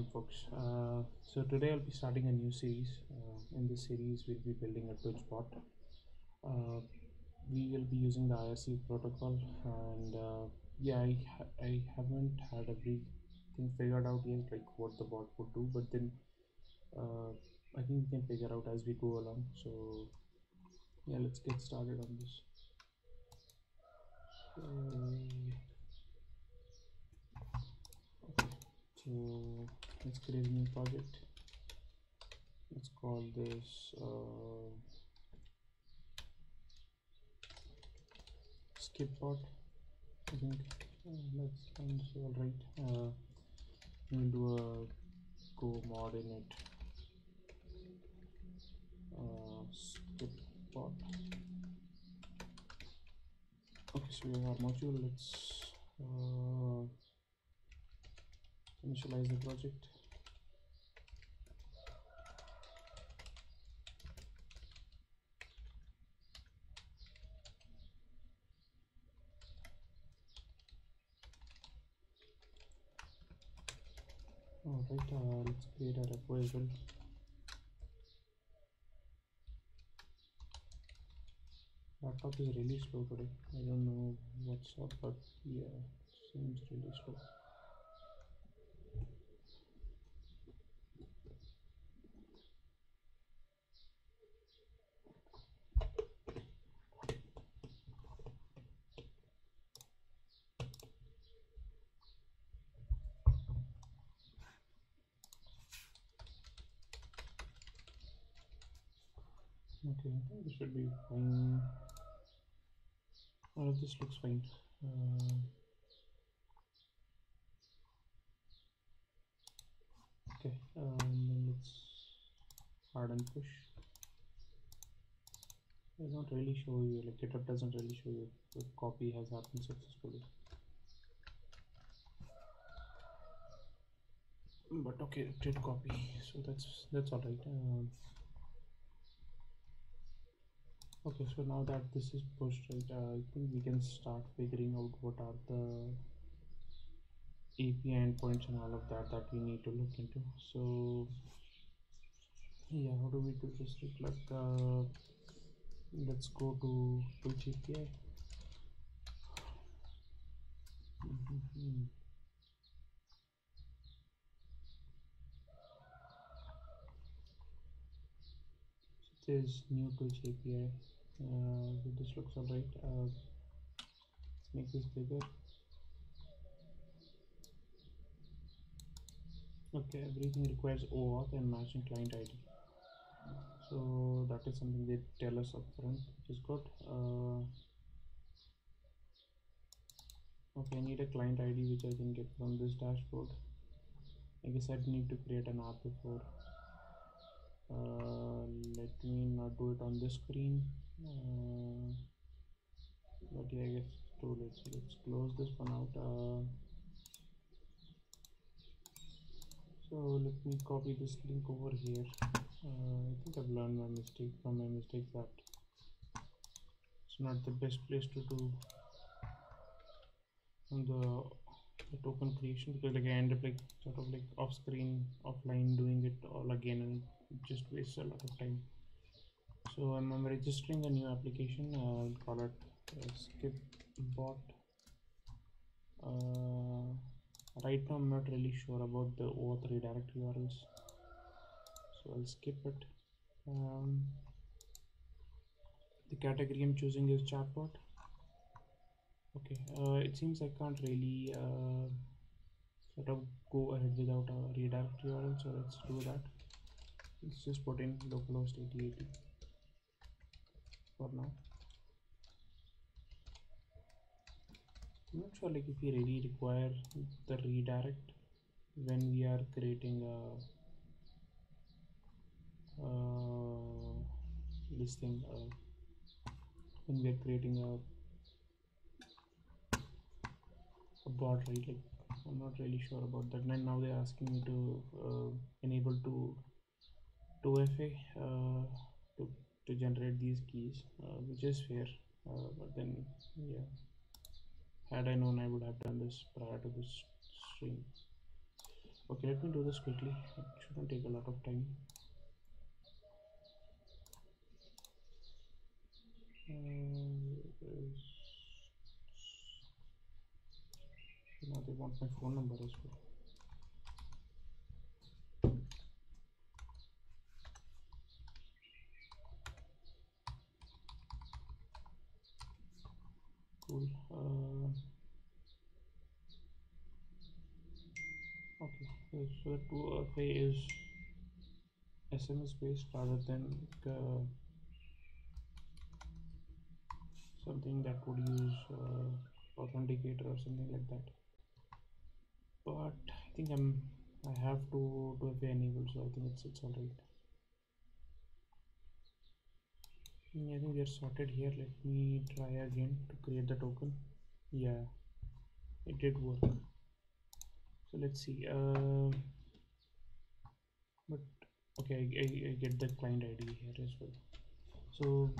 everyone, folks. So today I'll be starting a new series. In this series, we'll be building a Twitch bot. We will be using the IRC protocol, and yeah, I haven't had everything figured out yet, like what the bot would do. But then I think we can figure out as we go along. So yeah, let's get started on this. So let's create a new project. Let's call this skip bot. I think that sounds all right. We'll do a go mod in it. Skip bot. Okay, so we have our module. Let's initialize the project. Alright, let's create a repo as well. Laptop is really slow today. I don't know what's up, but yeah, it seems really slow. Okay, I think this should be fine. All of this looks fine. Okay, then let's hard and push. It doesn't really show you, like GitHub doesn't really show you if copy has happened successfully. But okay, it did copy, so that's all right. Okay, so now that this is pushed, right, I think we can start figuring out what are the API endpoints and all of that we need to look into. So yeah, how do we do this? Like let's go to Twitch API. So there's new Twitch API. So this looks alright. Let's make this bigger. Okay, everything requires OAuth and matching client ID. So that is something they tell us up front, which is good. Okay, I need a client ID which I can get from this dashboard. I guess I'd need to create an app before. Let me not do it on this screen. But yeah, I guess it's too late. So let's close this one out. So let me copy this link over here. I think I've learned my mistake from my mistakes that it's not the best place to do on the token creation, because like I end up like sort of like off screen, offline doing it all again, and it just wastes a lot of time. So I'm registering a new application. I'll call it skip bot. Right now I'm not really sure about the OAuth redirect URLs, so I'll skip it. The category I'm choosing is chatbot. Okay, it seems I can't really sort of go ahead without a redirect URL, so let's do that. Let's just put in localhost 8080 for now. I'm not sure like if we really require the redirect when we are creating this thing, when we are creating a bot, right? Like I'm not really sure about that. And now they're asking me to enable to 2FA to generate these keys, which is fair, but then yeah, had I known I would have done this prior to this stream. Okay, let me do this quickly. It shouldn't take a lot of time. Now they want my phone number as well. Cool. Okay, so the 2FA is SMS based rather than something that would use authenticator or something like that. But I think I have to 2FA enabled, so I think it's alright. I think we are sorted here. Let me try again to create the token. Yeah, it did work. So let's see. But okay, I get the client ID here as well. So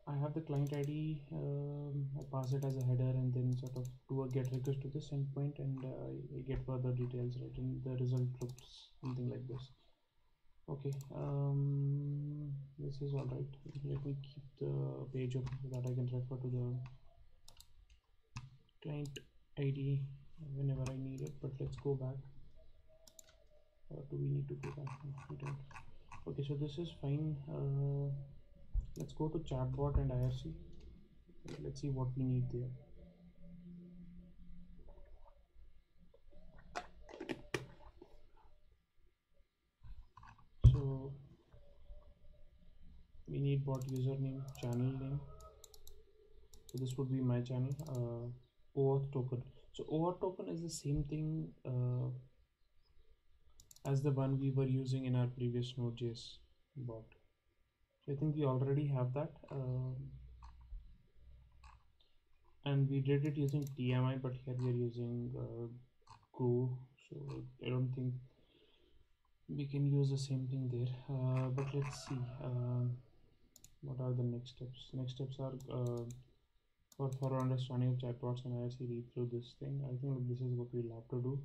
I have the client ID. I pass it as a header and then sort of do a get request to this endpoint, and I get further details, right? And the result looks something like this. Okay, this is all right. Let me keep the page open so that I can refer to the client ID whenever I need it. But let's go back. Or do we need to go back? No, we don't. Okay, so this is fine. Let's go to chatbot and IRC. Let's see what we need there. So we need bot username, channel name. So this would be my channel. OAuth token. So OAuth token is the same thing as the one we were using in our previous Node.js bot. So I think we already have that. And we did it using TMI, but here we are using Go. So I don't think we can use the same thing there. But let's see. What are the next steps? Next steps are for understanding of chatbots and IRC, read through this thing. I think this is what we'll have to do.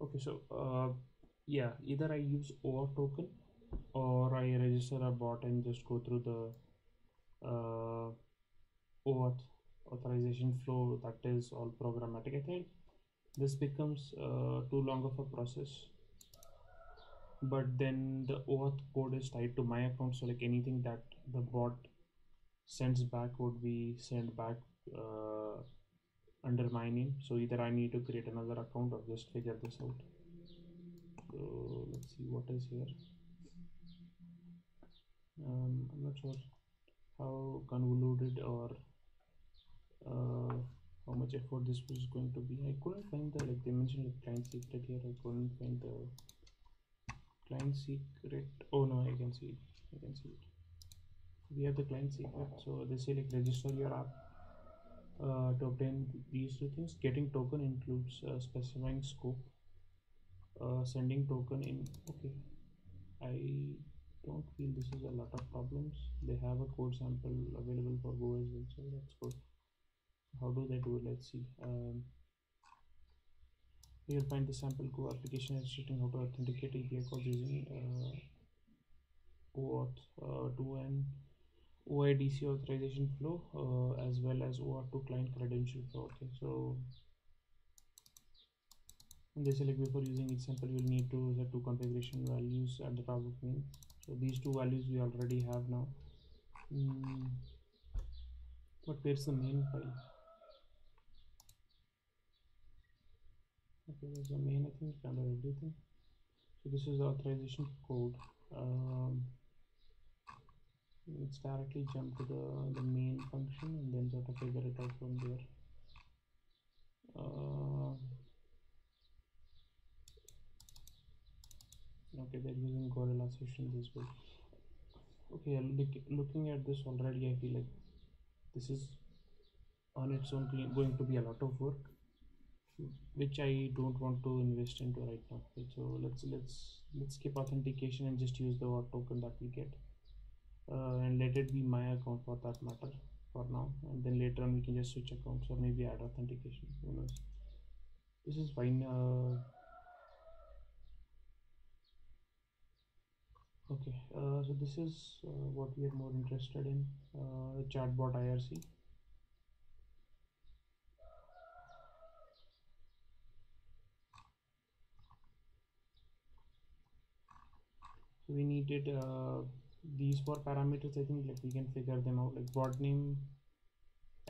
Okay, so yeah, either I use OAuth token or I register a bot and just go through the OAuth authorization flow that is all programmatic. I think this becomes too long of a process, but then the OAuth code is tied to my account, so like anything that the bot sends back would be sent back under my name. So either I need to create another account or just figure this out. So let's see what is here. I'm not sure how convoluted or how much effort this was going to be. I couldn't find the, like they mentioned like client secret here. I couldn't find the client secret. Oh no, I can see it. I can see it. We have the client secret. So they say like register your app to obtain these two things. Getting token includes specifying scope, sending token in. Okay, I don't feel this is a lot of problems. They have a code sample available for Go as well, so that's good. How do they do it? Let's see. You'll find the sample Go application illustrating how to authenticate API calls using OAuth to an OIDC authorization flow as well as OAuth to client credential flow. Okay, so they say like before using each sample, you'll need to set two configuration values at the top of main. So these two values we already have now. But where's the main file? Okay, there's a main, I think, under everything. So this is the authorization code. Let's directly jump to the main function and then sort of figure it out from there. Okay, they're using Gorilla sessions as well. Okay, looking at this already, I feel like this is on its own going to be a lot of work. which I don't want to invest into right now. Okay, so let's skip authentication and just use the word token that we get, and let it be my account for that matter for now, and then later on we can just switch accounts or maybe add authentication. Who knows? This is fine. Okay, so this is what we are more interested in, chatbot IRC. So we needed these four parameters. I think like we can figure them out. Like bot name,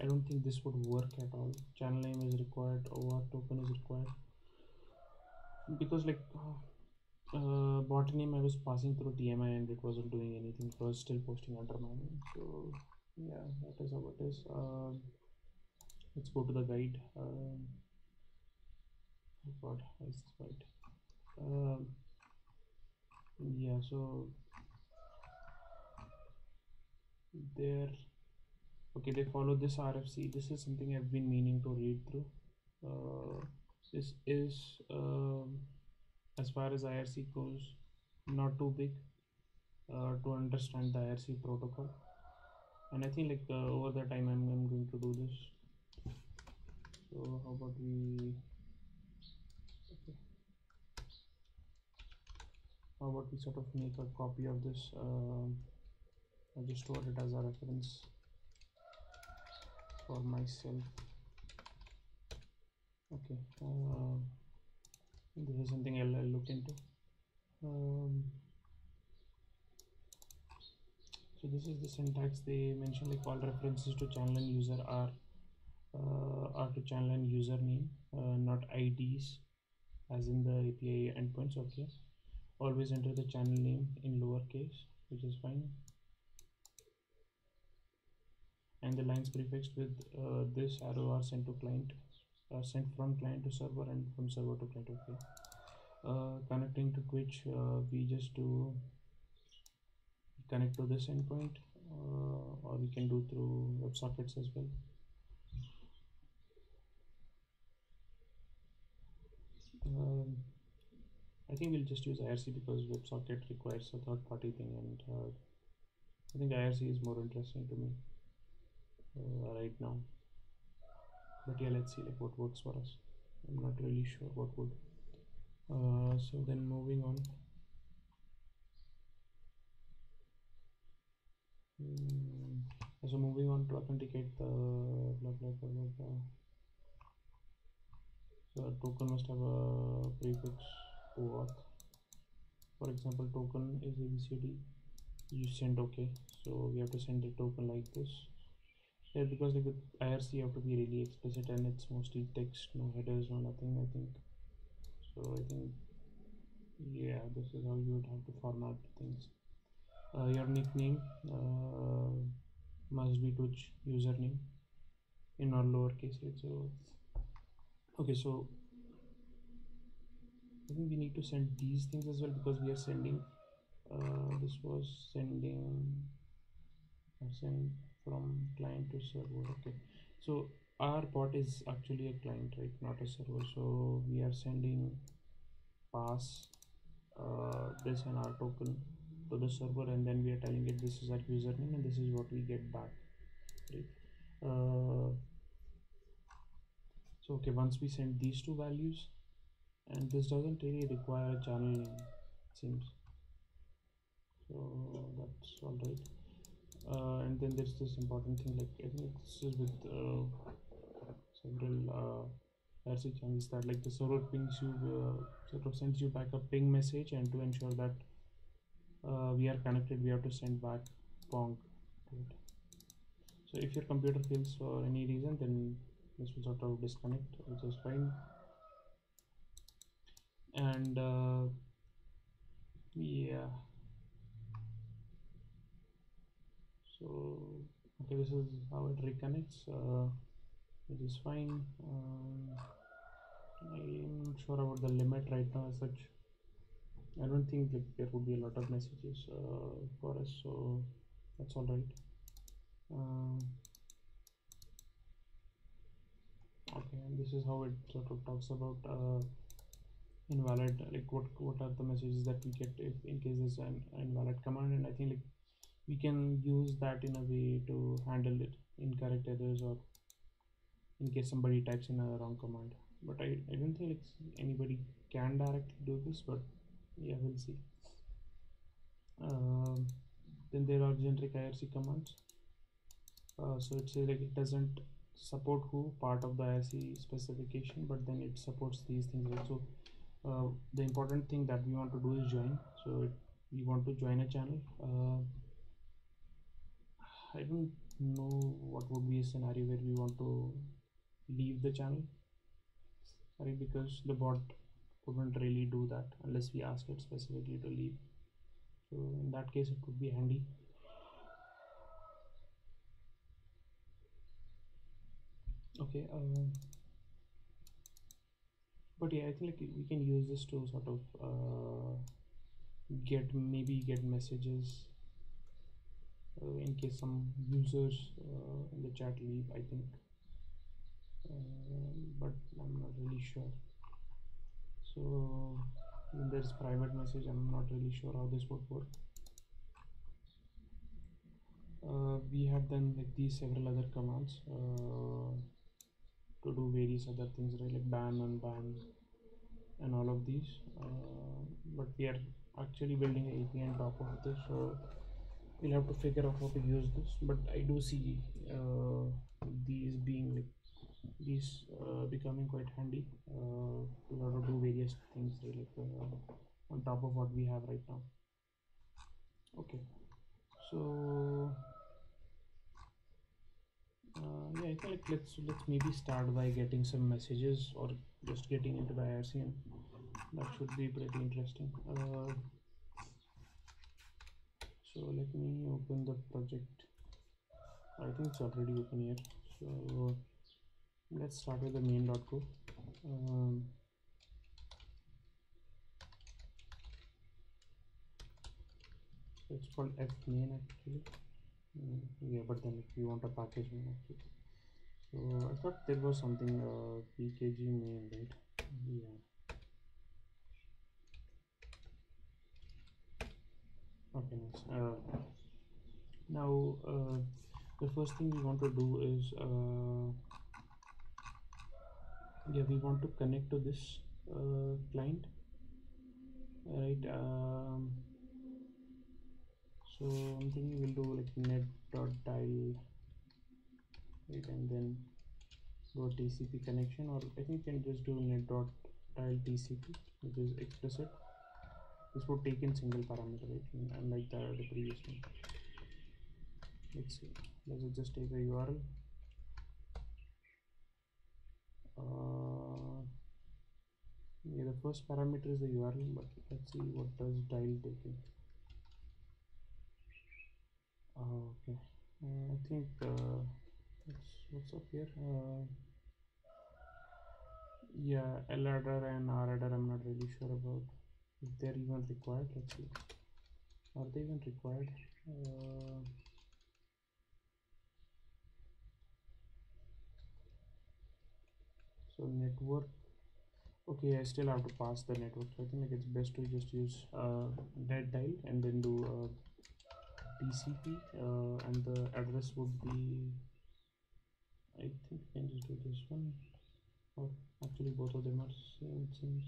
I don't think this would work at all. Channel name is required, OR token is required, because like bot name I was passing through TMI and it wasn't doing anything. It was still posting under my name. So yeah, that is how it is. Let's go to the guide. Oh God, why is this white? Yeah, so there. Okay, they follow this RFC. This is something I've been meaning to read through. This is as far as IRC goes, not too big to understand the IRC protocol, and I think like over the time I'm going to do this. So how about we? Okay. How about we sort of make a copy of this? I just store it as a reference for myself. Okay, this is something I'll look into. So this is the syntax they mention, like all references to channel and user are to channel and username, not IDs as in the API endpoints. Okay, always enter the channel name in lowercase, which is fine, and the lines prefixed with this arrow are sent to client, sent from client to server and from server to client. Okay, connecting to Twitch, we just do connect to this endpoint, or we can do through WebSockets as well. I think we'll just use IRC because WebSocket requires a third-party thing, and I think IRC is more interesting to me right now. But yeah, let's see like what works for us. I'm not really sure what would. So then moving on. So moving on to authenticate the blah blah blah blah blah. So a token must have a prefix OAuth. For example, token is ABCD. You send OK, so we have to send the token like this. Yeah, because like with IRC you have to be really explicit, and it's mostly text, no headers, no nothing. I think so. I think yeah, this is how you would have to format things. Your nickname must be Twitch username in all lowercase, right? So okay, so I think we need to send these things as well, because we are sending this was sending send from client to server. Okay, so our bot is actually a client, right, not a server. So we are sending pass this and our token to the server, and then we are telling it this is our username and this is what we get back, right? So okay, once we send these two values, and this doesn't really require a channel name, it seems, so that's all right. And then there's this important thing, like I think this is with several IRC channels, that like the server pings you, sort of sends you back a ping message, and to ensure that we are connected, we have to send back pong to it. So if your computer fails for any reason, then this will sort of disconnect, which is fine. And yeah, so okay, this is how it reconnects, which is fine. I'm not sure about the limit right now as such. I don't think like there would be a lot of messages for us, so that's all right. Okay, and this is how it sort of talks about invalid, like what are the messages that we get if in case there's an invalid command. And I think like we can use that in a way to handle it incorrect errors, or in case somebody types in a wrong command. But I don't think like anybody can directly do this, but yeah, we'll see. um, then there are generic IRC commands. So it says like it doesn't support who part of the IRC specification, but then it supports these things, right? So the important thing that we want to do is join. So we want to join a channel. I don't know what would be a scenario where we want to leave the channel, right? Because the bot wouldn't really do that unless we ask it specifically to leave. So in that case, it would be handy. Okay. But yeah, I think like we can use this to sort of get messages in case some users in the chat leave, I think. But I'm not really sure. So when there's private message, I'm not really sure how this would work. We have then like these several other commands to do various other things, right? Like ban, unban, and all of these. But we are actually building an API on top of this, so we'll have to figure out how to use this. But I do see these being like becoming quite handy to how to do various things, right? Like on top of what we have right now. Okay, so yeah, I think like let's maybe start by getting some messages, or just getting into the IRC, and that should be pretty interesting. So let me open the project. I think it's already open here. So let's start with the main.go. It's called fmain actually. Yeah, but then if you want a package name actually. So I thought there was something pkg main, right? Yeah. Okay, nice. Now the first thing we want to do is yeah, we want to connect to this client, right? So I'm thinking we'll do like net.dial, right, and then go TCP connection, or I think you can just do net.dial TCP, which is explicit. This would take in single parameter, right? Unlike the previous one. Let's see. Let's just take a URL. Yeah, the first parameter is the URL, but let's see what does dial take in. Okay. I think what's up here? Yeah, LRadar and RRadar I'm not really sure about if they're even required. Let's see. Are they even required? So network. Okay, I still have to pass the network. So I think like it's best to just use net dial and then do TCP, and the address would be, I think we can just do this one, or actually both of them are same, it seems.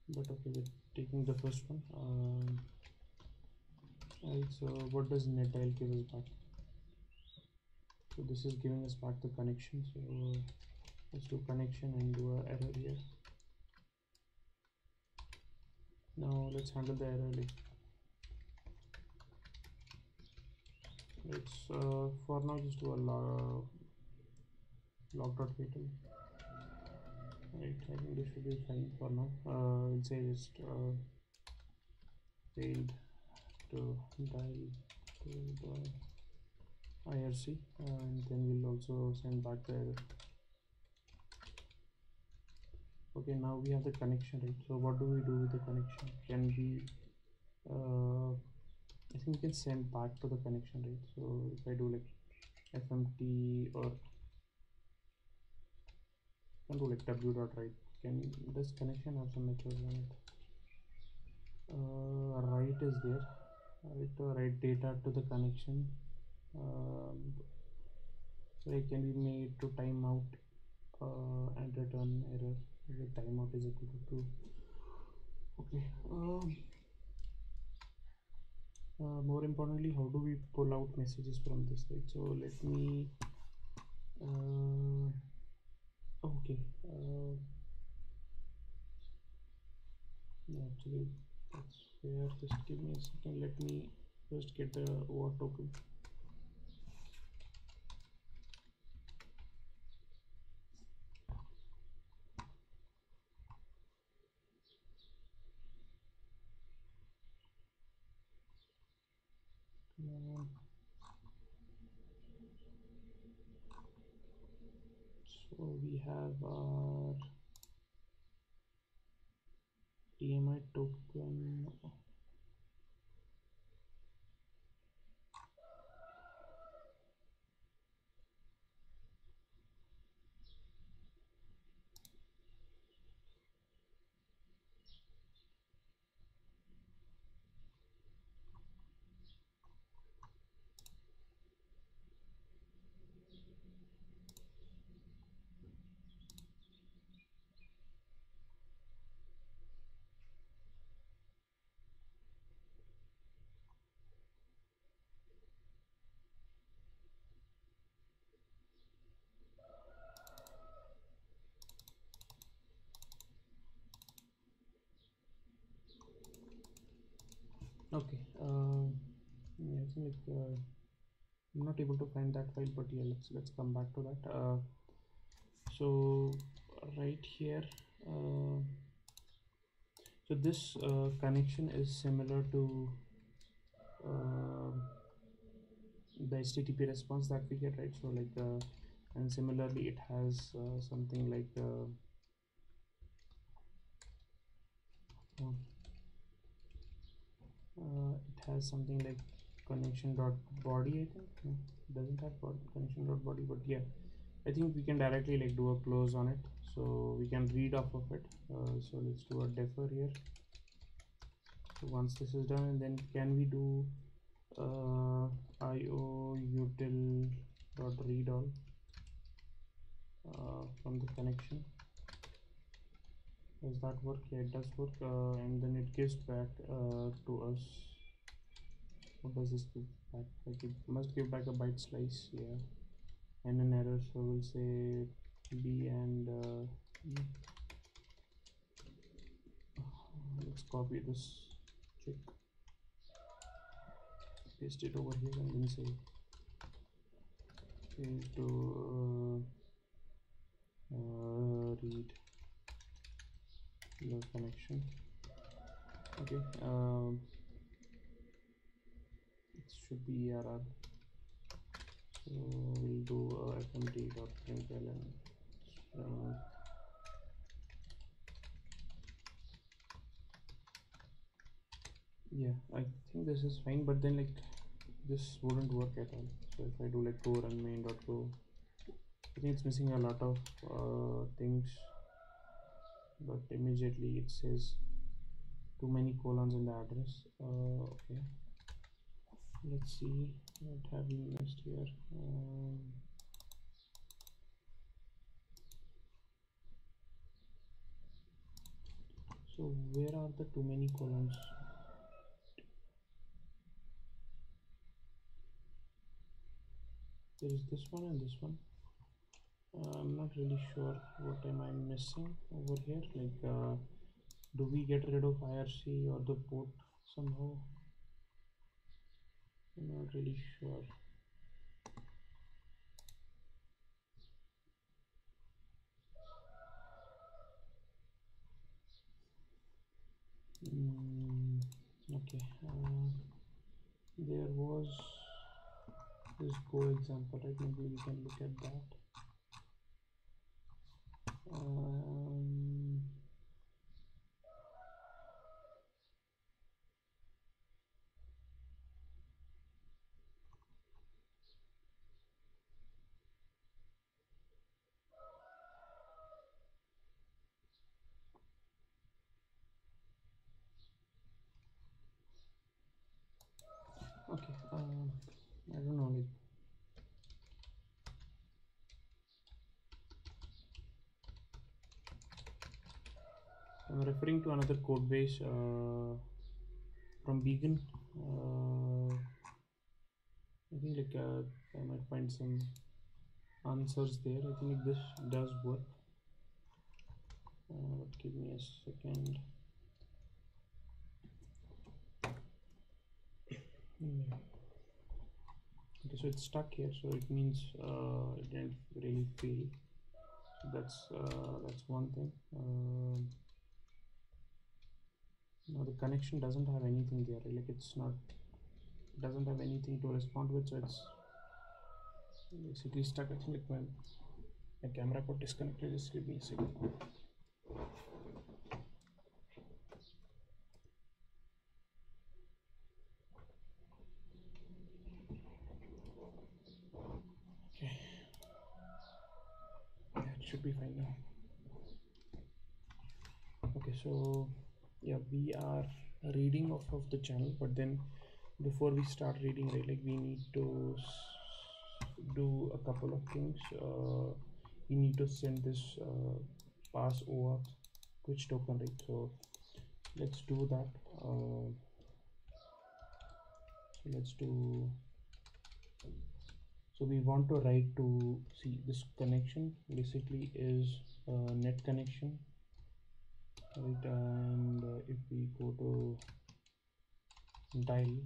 But okay, we're taking the first one. Right, so what does net dial give us back? So this is giving us back the connection. So let's do connection and do an error here. Now let's handle the error. Let's for now just do a log.fatal. Right, I think this should be fine for now. We'll say just failed to dial to the IRC, and then we'll also send back the error. Okay, now we have the connection, right? So what do we do with the connection? Can we I think we can send back to the connection, right? So if I do like fmt or can do like w dot write. Can this connection have some methods on it? Write is there. Write data to the connection. Like can be made to timeout and return error. The timeout is equal to true. Okay. More importantly, how do we pull out messages from this, right? So let me okay, actually that's fair. Just give me a second, let me first get the OAuth token. So we have our TMI token. Okay, yeah, I think I'm not able to find that file, but yeah, let's come back to that. So right here, so this connection is similar to the HTTP response that we get, right? So like, and similarly, it has something like it has something like connection dot body. I think no, it doesn't have connection dot body, but yeah, I think we can directly like do a close on it, so we can read off of it. So let's do a defer here. So once this is done, and then can we do io util dot read all from the connection? Does that work? Yeah, it does work. And then it gives back to us. What does this give back? Like it must give back a byte slice, yeah, and an error. So we'll say b and e. Let's copy this check, paste it over here, and then say to read the connection. Okay, it should be error. So we'll do fmt.println. Yeah, I think this is fine, but then like this wouldn't work at all. So if I do like go run main.go, I think it's missing a lot of things, but immediately it says too many colons in the address. Okay, let's see what have we missed here. So where are the too many columns? There is this one and this one. I'm not really sure what am I missing over here. Like, do we get rid of IRC or the port somehow? I'm not really sure. Okay, there was this go example, right? Maybe we can look at that. I don't know, like I'm referring to another code base from Beacon. I think like I might find some answers there. I think like this does work. But give me a second. Okay, so it's stuck here, so it means it didn't really fail. So that's one thing. Now the connection doesn't have anything there, like it doesn't have anything to respond with, so it's basically stuck. I think like my camera got disconnected. Just give me a second. Okay, that should be fine now. Okay, so yeah, we are reading off of the channel, but then before we start reading, right, like we need to do a couple of things. We need to send this pass over which token, right? So let's do that. So let's do, so we want to write to see this connection basically is a net connection, right? And if we go to dial,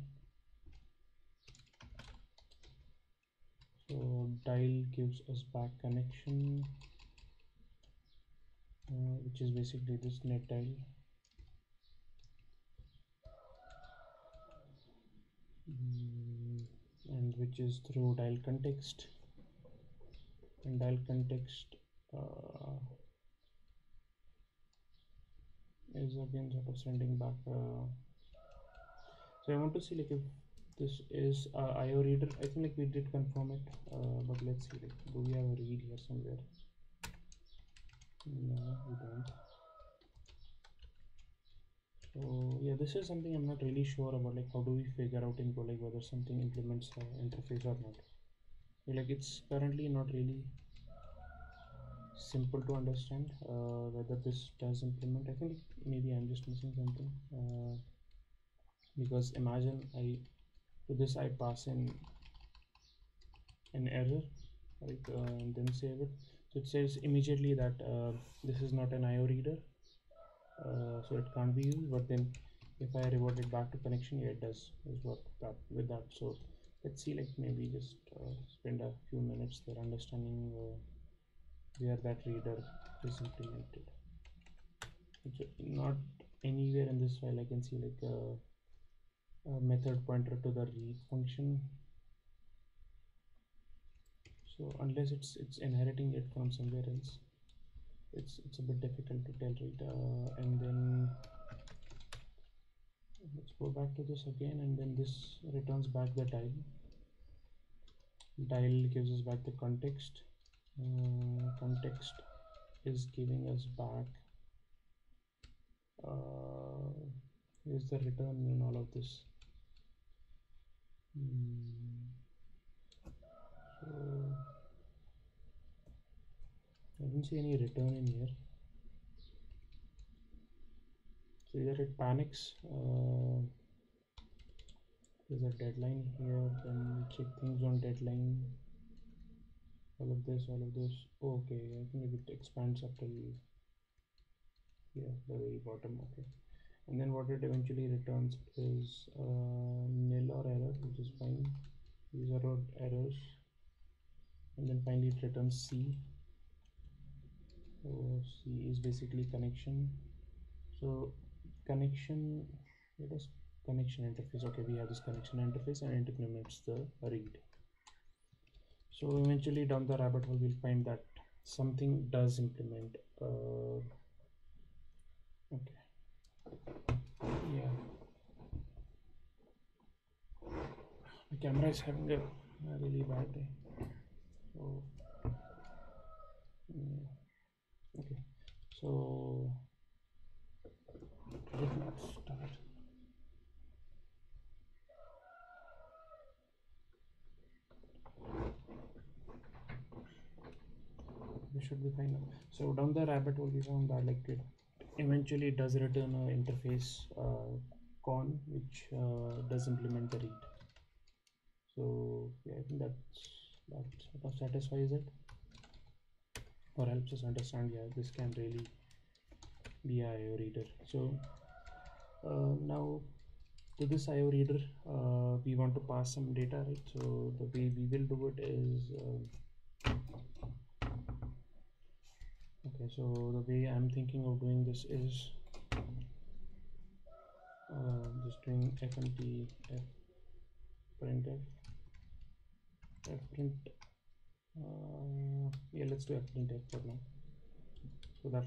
so dial gives us back connection, which is basically this net dial. And which is through dial context, and dial context is again sort of sending back so I want to see like if this is IO reader. I think like we did confirm it, but let's see, like do we have a read here somewhere? No, we don't. So yeah, this is something I'm not really sure about, like how do we figure out in Golang whether something implements interface or not. Like it's currently not really simple to understand whether this does implement. I think maybe I'm just missing something, because imagine to this I pass in an error, right, and then save it. So it says immediately that this is not an IO reader, so it can't be used. But then if I revert it back to connection, yeah, it does work with that. So let's see, like maybe just spend a few minutes there understanding where that reader is implemented. It's not anywhere in this file I can see like a method pointer to the read function. So unless it's inheriting it from somewhere else, it's a bit difficult to tell, right? And then let's go back to this again, and then this returns back the dial. Dial gives us back the context. Context is giving us back is the return in all of this. So I didn't see any return in here. So either it panics, there's a deadline here, then we check things on deadline. All of this. Oh, okay, I think it expands up till here, the very bottom. Okay, and then what it eventually returns is nil or error, which is fine. These are all errors, and then finally it returns C. So C is basically connection. So connection, let us connection interface. Okay, we have this connection interface, and it implements the read. So eventually down the rabbit hole we'll find that something does implement. Okay, yeah, my camera is having a really bad day. So yeah. Okay, so did not start. So down the rabbit hole we found that like it eventually does return a interface con which does implement the read. So yeah, I think that sort of satisfies it or helps us understand, yeah, this can really be a IO reader. So now to this IO reader we want to pass some data, right? So the way we will do it is okay, so the way I'm thinking of doing this is just doing fmt f printf f print yeah, let's do f printf for now, so that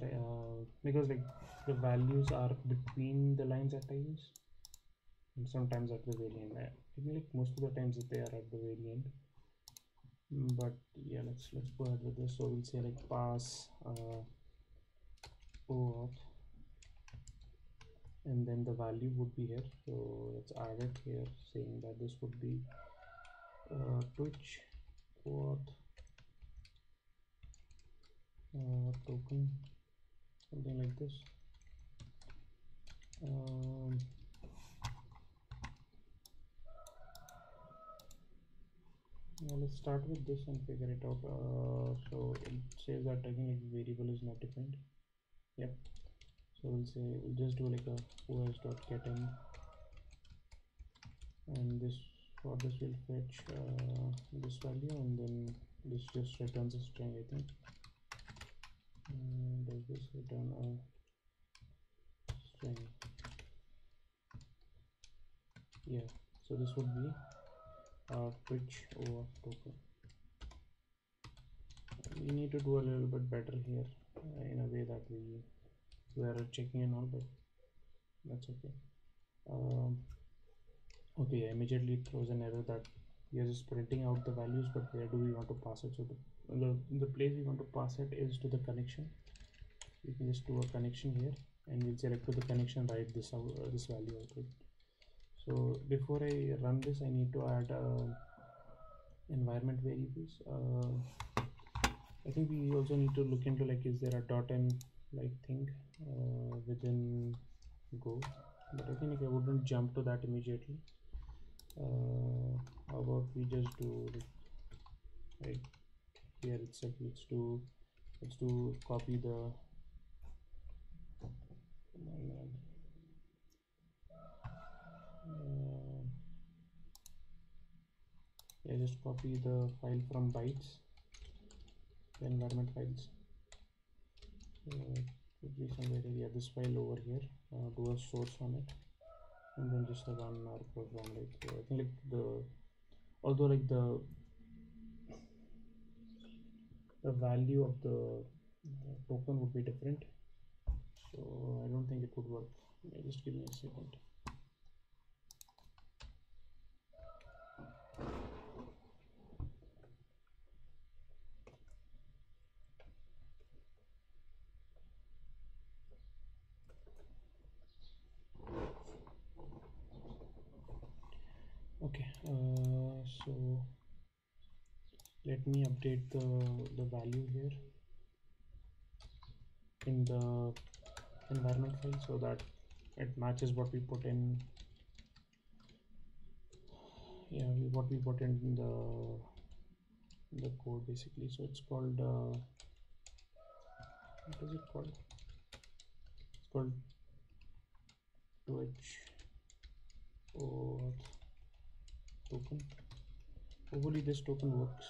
because like the values are between the lines at times and sometimes at the very end. I think like most of the times they are at the very end, but yeah, let's go ahead with this. So we'll say like pass OAuth, and then the value would be here. So let's add it here, saying that this would be Twitch OAuth token, something like this. Now let's start with this and figure it out. So it says that I think like variable is not defined. Yep. So we'll just do like a os.getIn, and this for this will fetch this value, and then this just returns a string, I think. Does this return a string? Yeah. So this would be Twitch OAuth token. We need to do a little bit better here in a way that we are checking and all, but that's okay. Okay, immediately it throws an error that we are just printing out the values, but where do we want to pass it? So the place we want to pass it is to the connection. We can just do a connection here, and we'll select to the connection, write this out, this value out, right? So before I run this, I need to add environment variables. I think we also need to look into like, is there a .m like thing within Go? But I think like I wouldn't jump to that immediately. How about we just do right here itself? Let's do copy the yeah, just copy the file from bytes, the environment files. Could be somewhere here, this file over here. Do a source on it, and then just run our program. Like I think like although like the value of the token would be different, so I don't think it would work. Just give me a second. Okay, so let me update the value here in the environment file so that it matches what we put in. Yeah, what we put in the code basically. So it's called what is it called? It's called Twitch OAuth token. Hopefully this token works.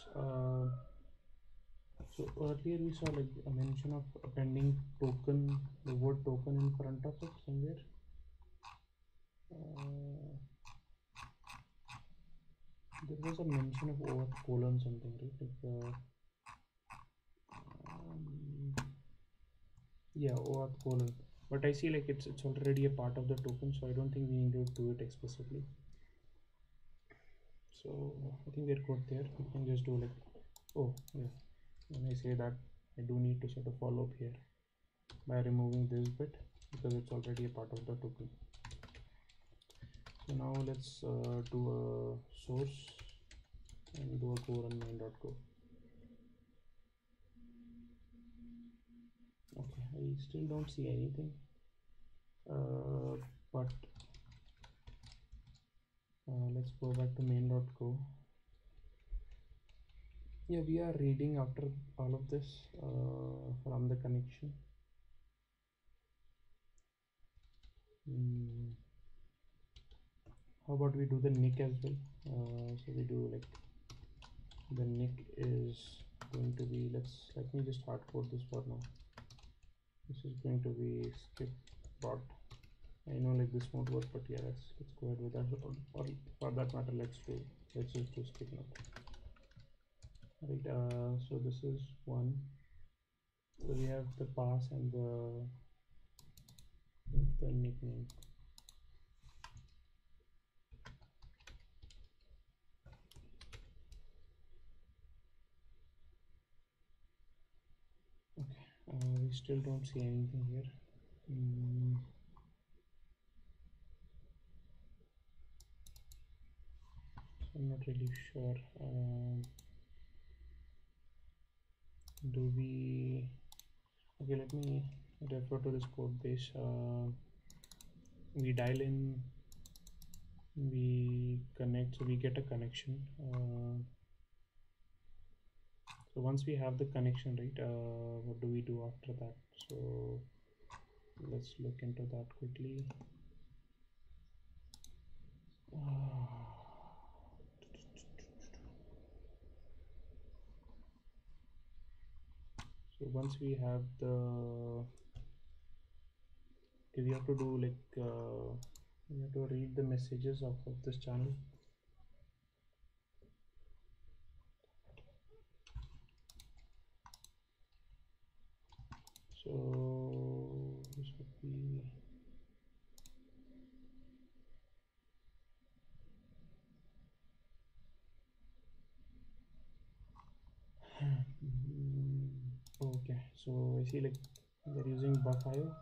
So earlier we saw like a mention of appending token, the word token in front of it somewhere. There was a mention of OAuth colon something, right? Like yeah, OAuth colon. But I see like it's already a part of the token, so I don't think we need to do it explicitly. So I think we're good there. We can just do like, oh yeah, when I say that, I do need to sort of follow up here by removing this bit because it's already a part of the token. So now let's do a source and do a go run main.go. I still don't see anything, but let's go back to main.go. Yeah, we are reading after all of this from the connection. How about we do the nick as well? So we do like the nick is going to be, let me just hard code this for now. This is going to be skip bot. I know like this won't work, but yeah, let's go ahead with that. Or for that matter, let's just do skip now. Right. So this is one. So we have the pass and the nickname. Okay. We still don't see anything here. I'm not really sure. Do we? Okay, let me refer to this code base. We dial in, we connect, so we get a connection. So once we have the connection, right, what do we do after that? So let's look into that quickly. So once we have the, okay, we have to do like we have to read the messages of this channel. So this would be, okay, so I see like they're using buff.io,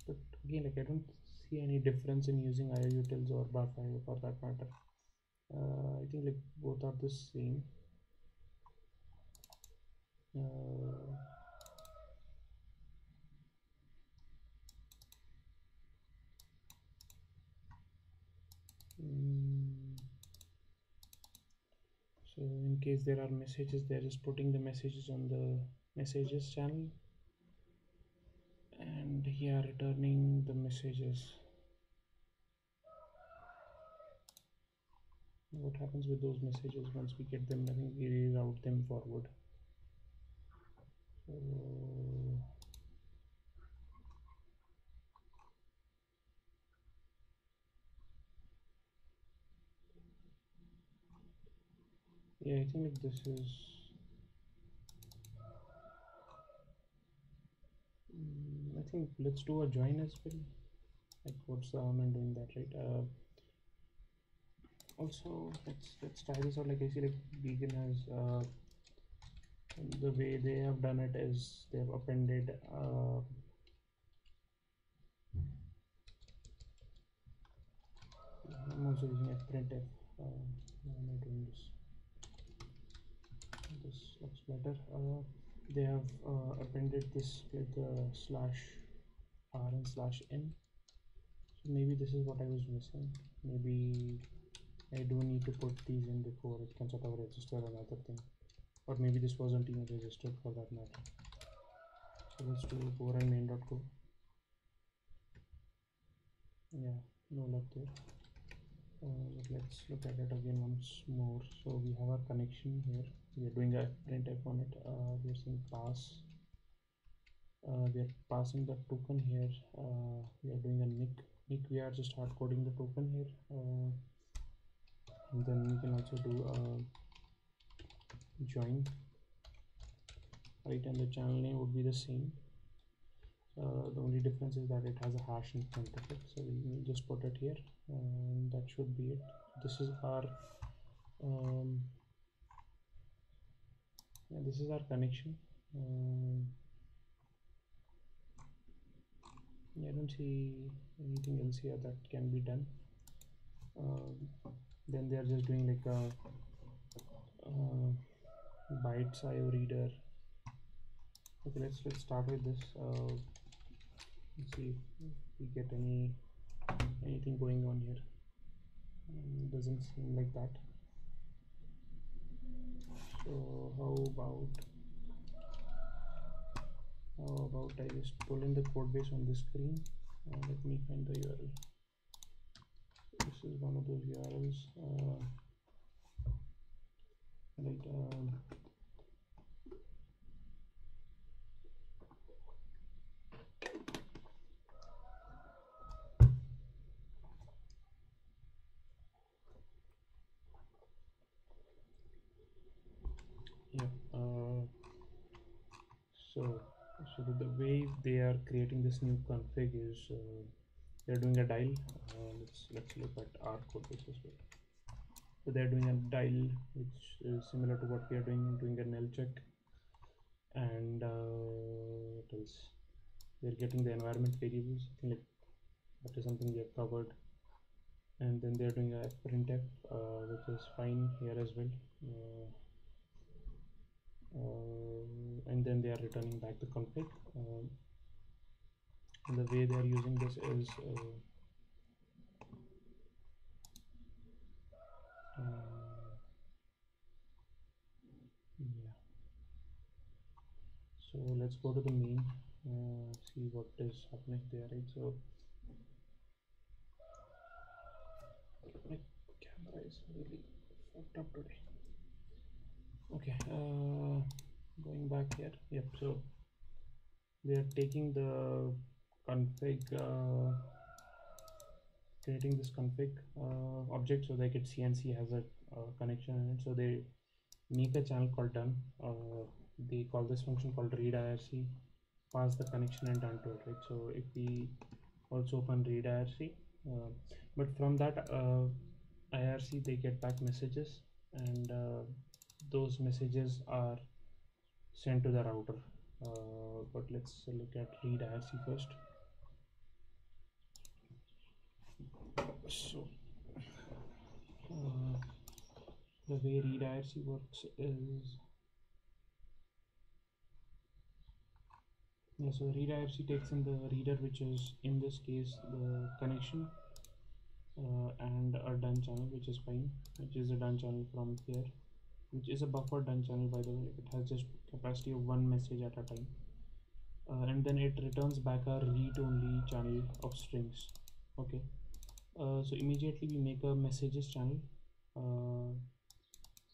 but again, like I don't see any difference in using IO utils or buff.io for that matter. I think like both are the same. So in case there are messages, they're just putting the messages on the messages channel, and here returning the messages. What happens with those messages once we get them? I think we reroute them forward. So yeah, I think like this is I think let's do a join as well. Like what's the harm in doing that, right? Also let's try this out. Like I see like Beacon has the way they have done it is they have appended I'm also using a printf. Why am I doing this? This looks better. They have appended this with the /r and /n. So maybe this is what I was missing. Maybe I do need to put these in before it can sort of register another thing, or maybe this wasn't even registered for that matter. So let's do core and main.go. Yeah, no luck there. But let's look at it again once more. So we have our connection here. We are doing a printf on it. We are saying pass. We are passing the token here. We are doing a nick. We are just hard coding the token here. And then we can also do a join. Right, and the channel name would be the same. The only difference is that it has a hash in front of it, so we just put it here, and that should be it. This is our yeah, this is our connection. I don't see anything else here that can be done. Then they are just doing like a bytes IO reader Okay, let's start with this. Let's see if we get anything going on here. Doesn't seem like that. So how about I just pull in the code base on the screen. Let me find the URL. This is one of those URLs. Right. Yeah. So the way they are creating this new config is they're doing a dial. Let's look at our code base as well. So they're doing a dial, which is similar to what we are doing a null check, and what else? They're getting the environment variables. I think like that is something we have covered, and then they're doing a printf, which is fine here as well. And then they are returning back the config. And the way they are using this is yeah. So let's go to the main, see what is happening there, right? So my camera is really fucked up today. Okay, going back here. Yep. So we are taking the config, creating this config object, so like it CNC has a connection in it. So they make a channel called done. They call this function called read IRC, pass the connection and done to it, right? So if we also open read IRC, but from that IRC they get back messages, and those messages are sent to the router. But let's look at read IRC first. So the way read IRC works is, yeah, so read IRC takes in the reader, which is in this case the connection, and a done channel, which is fine, which is a done channel from here, which is a buffer done channel, by the way. It has just capacity of one message at a time, and then it returns back a read-only channel of strings. Okay, so immediately we make a messages channel,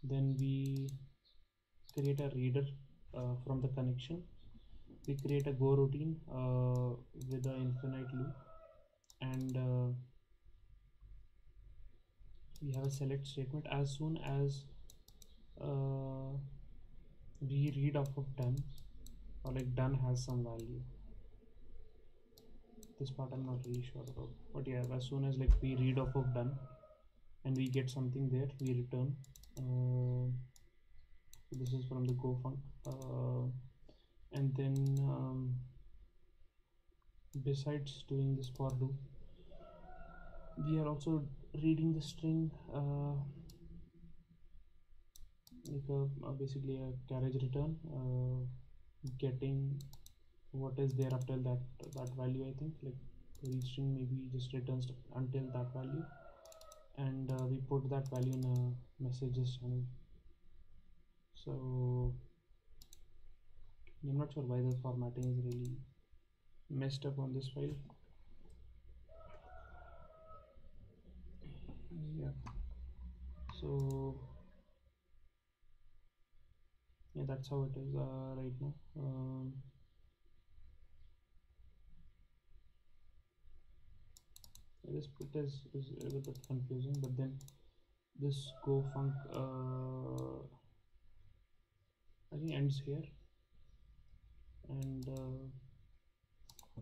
then we create a reader from the connection. We create a go routine with an infinite loop, and we have a select statement. As soon as we read off of done, or like done has some value, this part I'm not really sure about, but yeah, as soon as like we read off of done and we get something there, we return. So this is from the go func, and then besides doing this for loop, we are also reading the string, like basically a carriage return, getting what is there up till that value. I think like read string maybe just returns until that value, and we put that value in a messages channel. So I'm not sure why the formatting is really messed up on this file. Yeah, so yeah, that's how it is right now. This bit is a little bit confusing, but then this go func I think ends here, and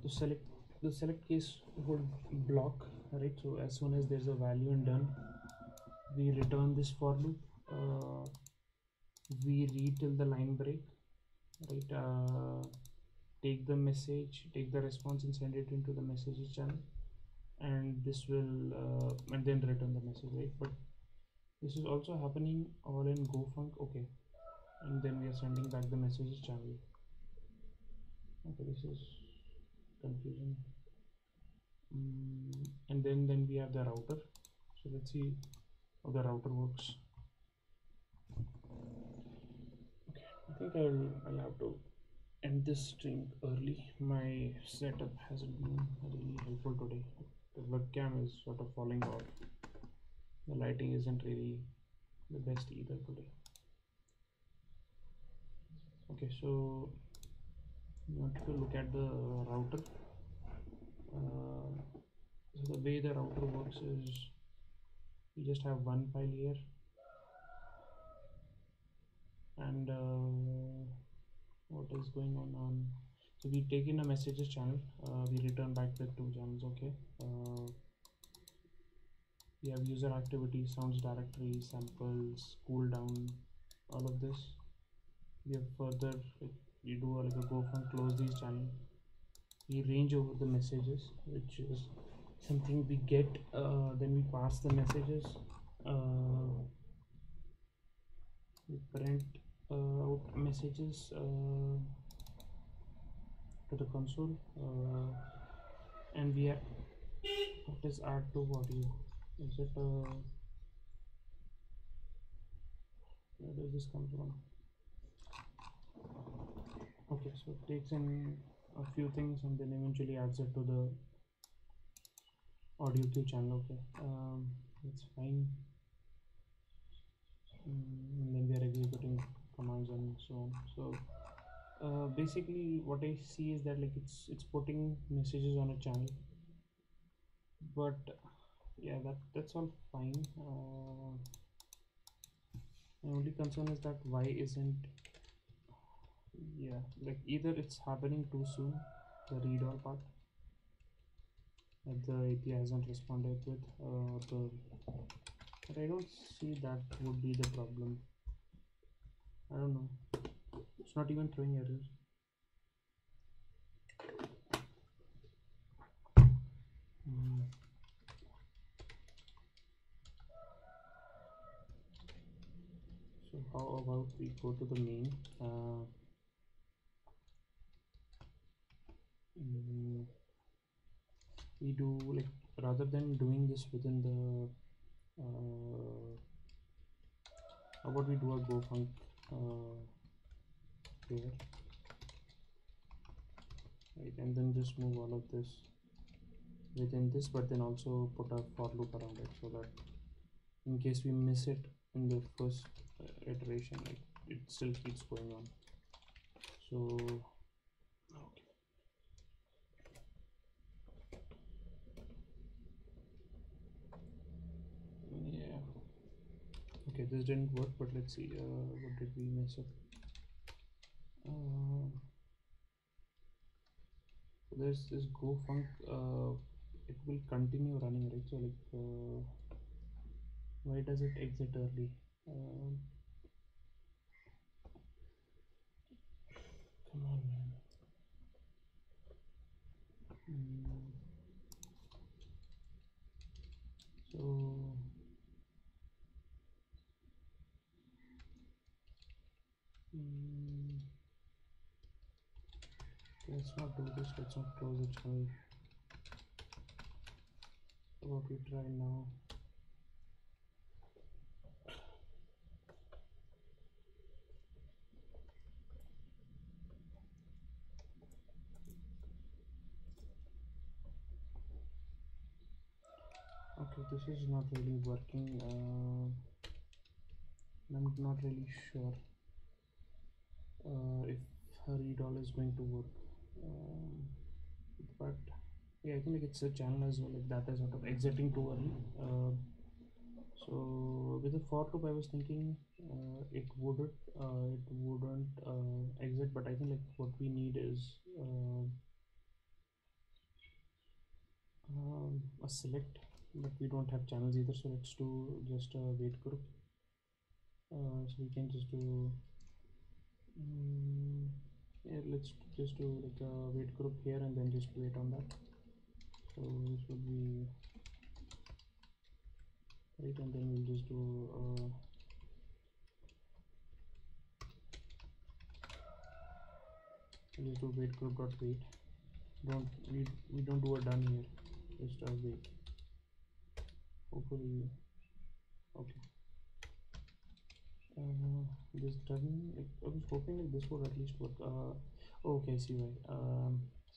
the select case would block, right? So as soon as there's a value in done, we return this for loop. We read till the line break, right? Take the message, take the response and send it into the messages channel, and this will and then return the message, right? But this is also happening all in go func. Okay, and then we are sending back the messages channel. Okay, this is confusing. And then we have the router. So let's see how the router works. Okay, I think I'll have to end this stream early. My setup hasn't been really helpful today. The webcam is sort of falling off. The lighting isn't really the best either today. Okay, so you want to look at the router. So the way the router works is you just have one file here, and what is going on. So we take in a messages channel, we return back with two channels. Okay, we have user activity, sounds directory, samples, cooldown, all of this. We have further, we do like a go from close these channel. We range over the messages, which is something we get, then we pass the messages, we print out messages to the console, and we have, what is R2 audio? Is it where does this come from? Okay, so it takes in a few things and then eventually adds it to the audio queue channel. Okay, that's fine. And then we are executing commands and so on. So basically what I see is that like it's putting messages on a channel, but yeah, that's all fine. My only concern is that why isn't, yeah, like either it's happening too soon, the read all part that the API hasn't responded with, but I don't see that would be the problem. I don't know, it's not even throwing errors. So how about we go to the main, we do like, rather than doing this within the how about we do a go func here, right, and then just move all of this within this, but then also put a for loop around it so that in case we miss it in the first iteration, like it still keeps going on. So okay, yeah, okay, this didn't work, but let's see, what did we mess up? So there's this go func, it will continue running, right? So like why does it exit early? Come on, man. So let's not do this, let's not close the channel. What we try now? Okay, this is not really working. I'm not really sure if read all is going to work, but yeah, I think like it's a channel as well, like that is sort of exiting too early. So with the for loop I was thinking it wouldn't exit, but I think like what we need is a select, but we don't have channels either, so let's do just a wait group. So we can just do yeah, let's just do like a wait group here and then just wait on that. So this would be right, and then we'll just do Just do wait group dot wait. We don't do a done here. Just wait. Hopefully, okay. This doesn't. I was hoping like this would at least work. Okay, see why.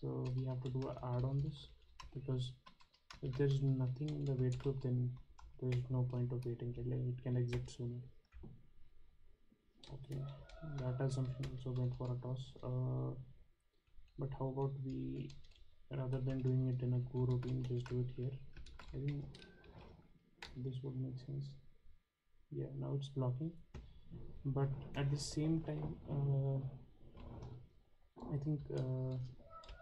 So we have to do an add on this, because if there's nothing in the wait group, then there's no point of waiting. Right? Like it can exit sooner. Okay, that assumption also went for a toss. But how about we, rather than doing it in a Go routine, just do it here. I think this would make sense. Yeah, now it's blocking, but at the same time, I think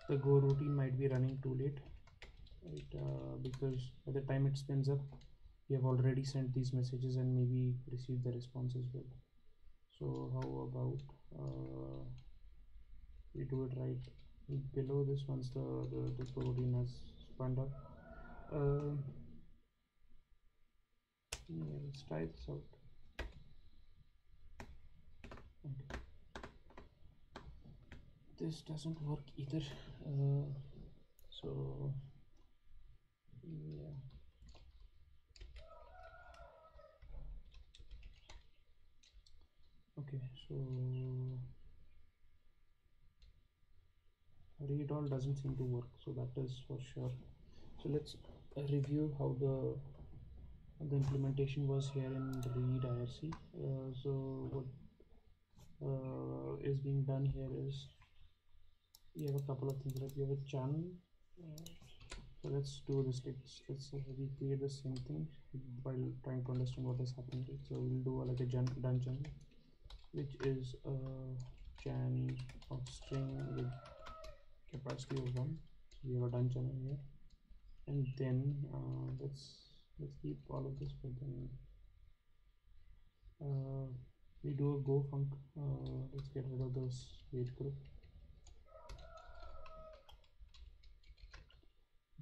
the Go routine might be running too late, right? Because by the time it spins up, we have already sent these messages and maybe received the response as well. So how about we do it right below this once the routine has spun up. Yeah, let's try this out. Okay. This doesn't work either. So yeah. Okay, so read all doesn't seem to work, so that is for sure. So let's review how the implementation was here in read IRC. So what is being done here is we have a couple of things. Like we have a channel. So let's do this. Let's recreate the same thing while trying to understand what is happening. So we'll do like a done channel, which is a chan of string with capacity of 1. So we have a done channel here, and then let's keep all of this, but then we do a go func. Let's get rid of this wait group,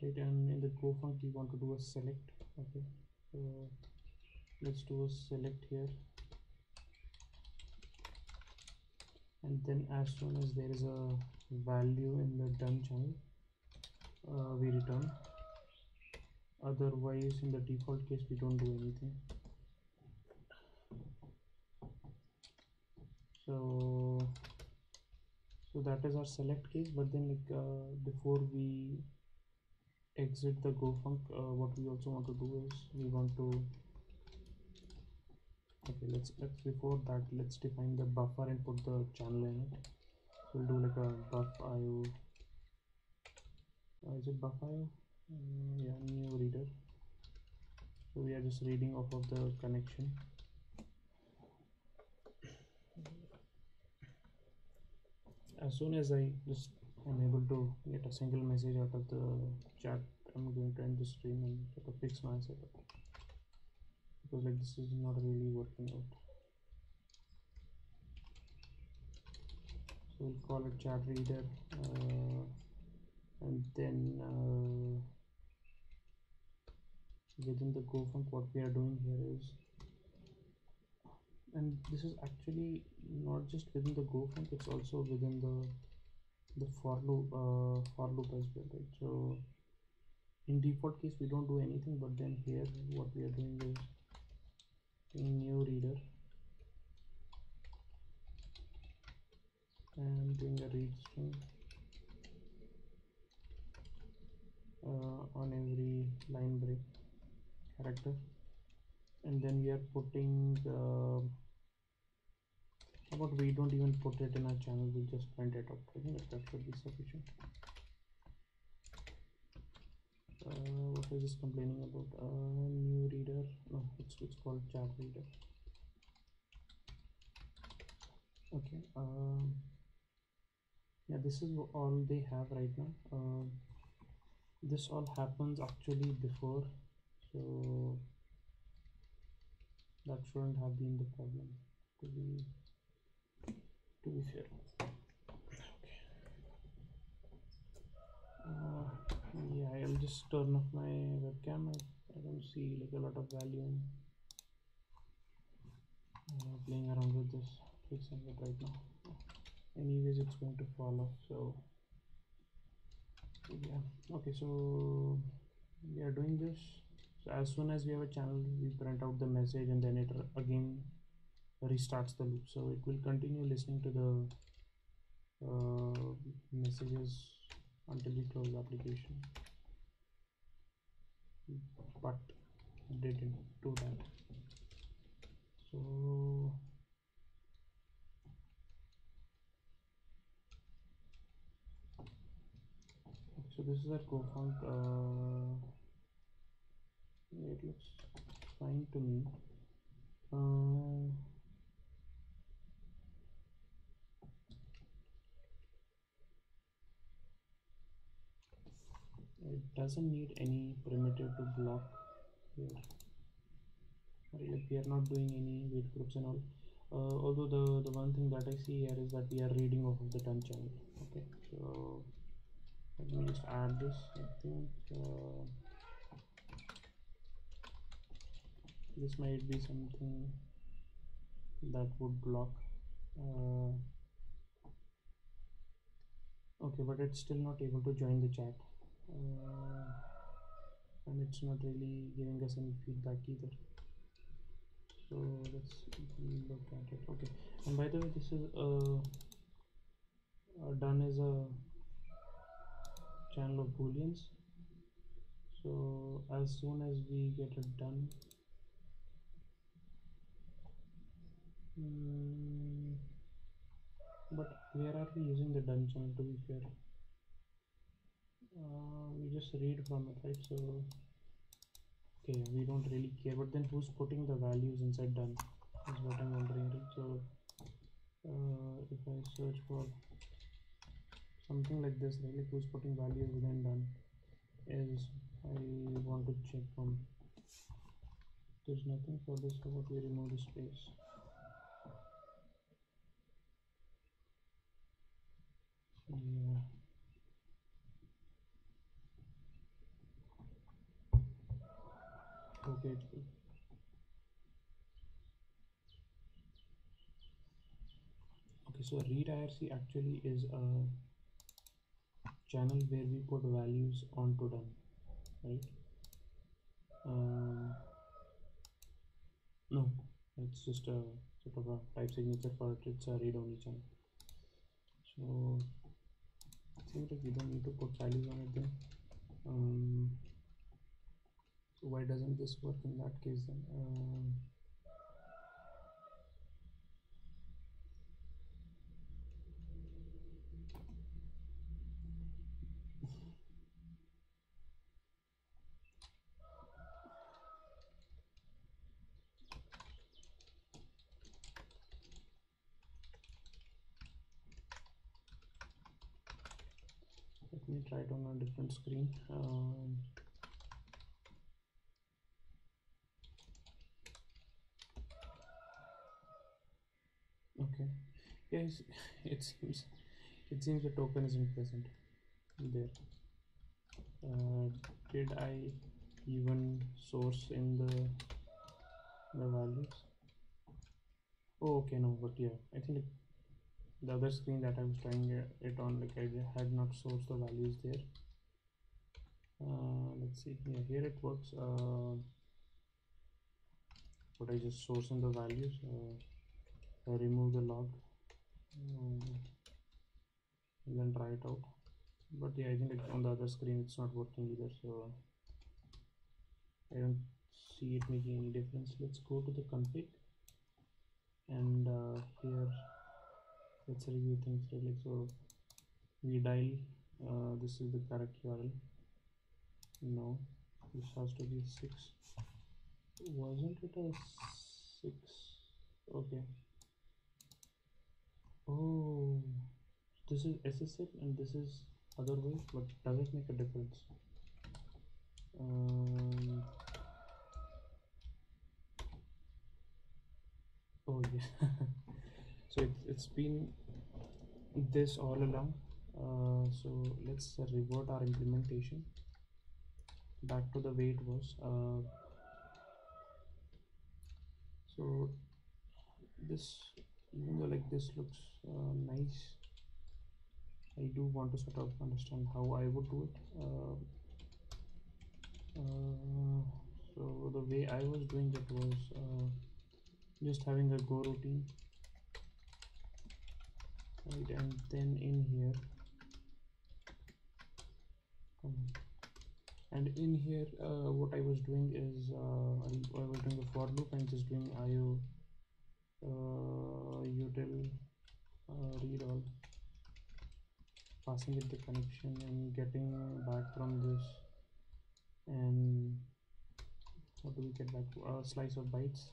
right? And in the go func we want to do a select. Okay, so let's do a select here, and then as soon as there is a value in the done channel, we return. Otherwise, in the default case, we don't do anything. So that is our select case. But then like before we exit the go func, what we also want to do is we want to, okay, let's before that let's define the buffer and put the channel in it. So we'll do like a buff IO. Is it buff IO? Yeah, new reader. So we are just reading off of the connection. As soon as I just am able to get a single message out of the chat, I'm going to end the stream and sort of fix my setup, because like this is not really working out. So we'll call it chat reader, and then within the go func, what we are doing here is, and this is actually not just within the go func, it's also within the for loop as well, right? So in default case we don't do anything, but then here what we are doing is in new reader and doing a read string on every line break character, and then we are putting how about we don't even put it in our channel, we'll just print it out. I think that should be sufficient. What is this complaining about? New reader, no, it's called chat reader. Okay, yeah, this is all they have right now. This all happens actually before, so that shouldn't have been the problem, to be fair. Okay. Yeah, I'll just turn off my webcam. I don't see like a lot of value in playing around with this, fixing it right now. anyways it's going to fall off. So yeah, okay, so we are doing this. So as soon as we have a channel, we print out the message and then it again restarts the loop. So it will continue listening to the messages until we close the application, but didn't do that. So this is our cofunc. It looks fine to me. It doesn't need any primitive to block here. Like we are not doing any wait groups and all. Although the one thing that I see here is that we are reading off of the done channel. Okay, so let me just add this. I think this might be something that would block. Okay, but it's still not able to join the chat, and it's not really giving us any feedback either. So let's look at it. Okay, and by the way, this is done as a channel of booleans. So as soon as we get it done, but where are we using the done channel, to be fair? We just read from it, right? So okay, we don't really care, but then who's putting the values inside done is what I'm wondering, right? So if I search for something like this, right, like who's putting values within done, is I want to check from. There's nothing for this. How about we remove the space? Yeah. Okay. Okay, so read IRC actually is a channel where we put values onto done, right? No, it's just a sort of a type signature for it. It's a read only channel. So it seems like we don't need to put values on it then. So why doesn't this work in that case then? Let me try it on a different screen. Okay, yes, it seems the token isn't present there. Did I even source in the values? Oh, okay, no, but yeah, I think like the other screen that I was trying it on, like I had not sourced the values there. Let's see. Yeah, here it works. But I just source in the values. I remove the log, and then try it out. But yeah, I think like on the other screen it's not working either. So I don't see it making any difference. Let's go to the config, and here let's review things, right? Like, so we dial. This is the correct URL. No, this has to be 6. Wasn't it a 6? Okay. Oh, this is SSL and this is otherwise, but does it make a difference? Oh yeah. So it's been this all along. So let's revert our implementation back to the way it was. So this, even though like this looks nice, I do want to sort of understand how I would do it. So the way I was doing it was just having a go routine, right? And then in here, what I was doing is I was doing a for loop and just doing IO util read all, passing it the connection and getting back from this. And what do we get back? A slice of bytes.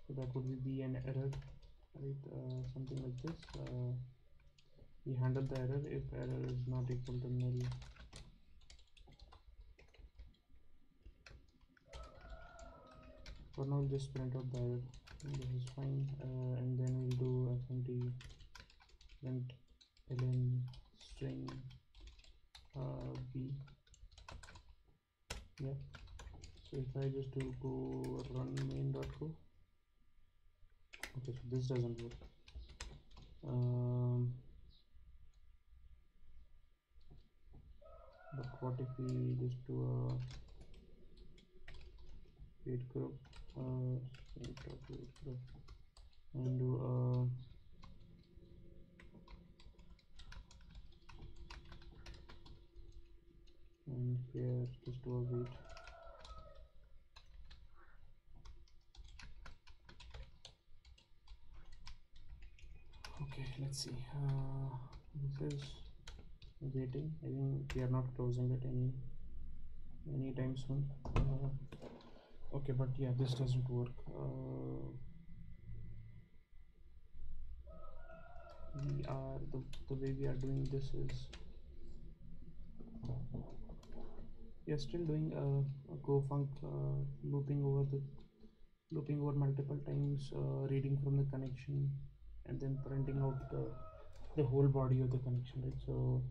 So that would be an error, right? Something like this. We handle the error if error is not equal to null. For now, we'll just print out the error. This is fine. And then we'll do fmt print ln string b. Yeah. So if I just do go run main.go. Okay, so this doesn't work. But what if we just do a wait group, wait group, and do a and here just do a wait. Okay, let's see. This is waiting. I think we are not closing it anytime soon. Okay, but yeah, this doesn't work. We are the way we are doing this is we are still doing a go func looping over multiple times, reading from the connection and then printing out the whole body of the connection, right? So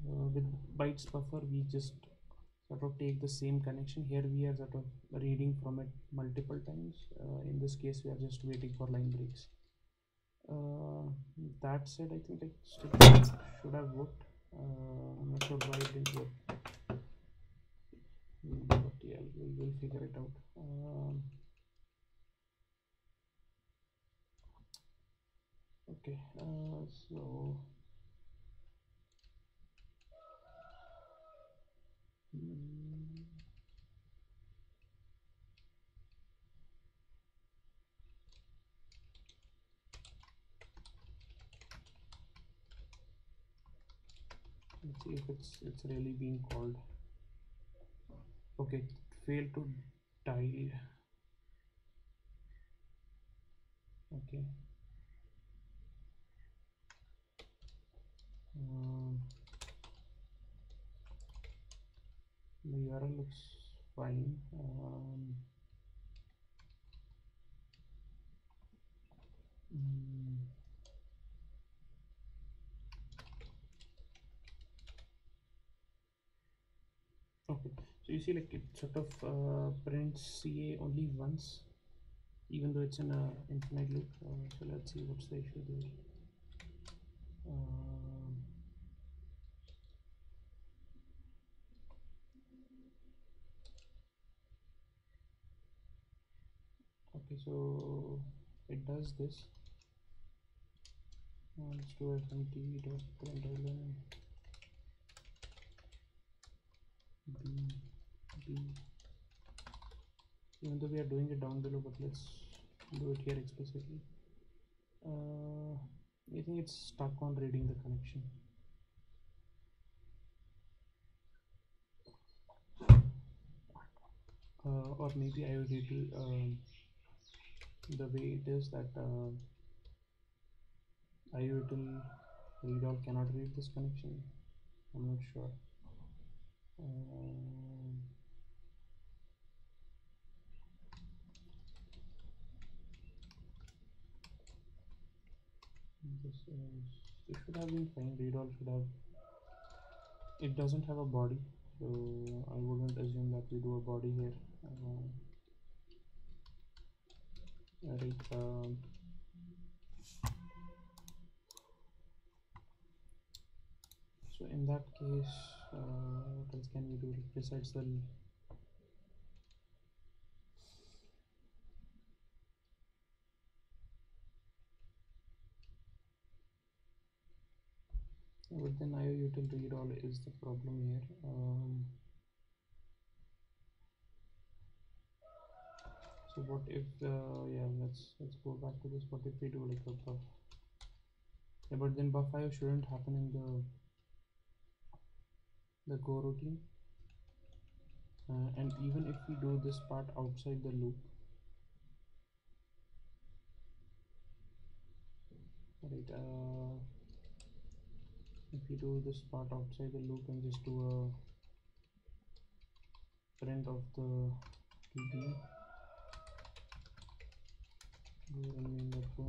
with bytes buffer we just sort of take the same connection. Here we are sort of reading from it multiple times. In this case we are just waiting for line breaks. That said, I think it still should have worked. I'm not sure why it didn't work, but yeah, we'll figure it out. Okay, so let's see if it's really being called. Okay, failed to dial. Okay. The URL looks fine. Okay, so you see, like it sort of prints CA only once, even though it's in a infinite loop. So let's see what's the issue there. Okay, so it does this. Let's do fmt.println b. Even though we are doing it down below, but let's do it here explicitly. I think it's stuck on reading the connection. Or maybe I will read the way it is that IOTL read all cannot read this connection. I'm not sure. This should have been fine. Read all should have. It doesn't have a body, so I wouldn't assume that we do a body here. Right. So in that case, what else can we do besides the but then IOUtil read all is the problem here. So what if yeah, let's go back to this. What if we do like a buff? Yeah, but then buff IO shouldn't happen in the go routine. And even if we do this part outside the loop, right? If we do this part outside the loop and just do a print of the td, go run main.go.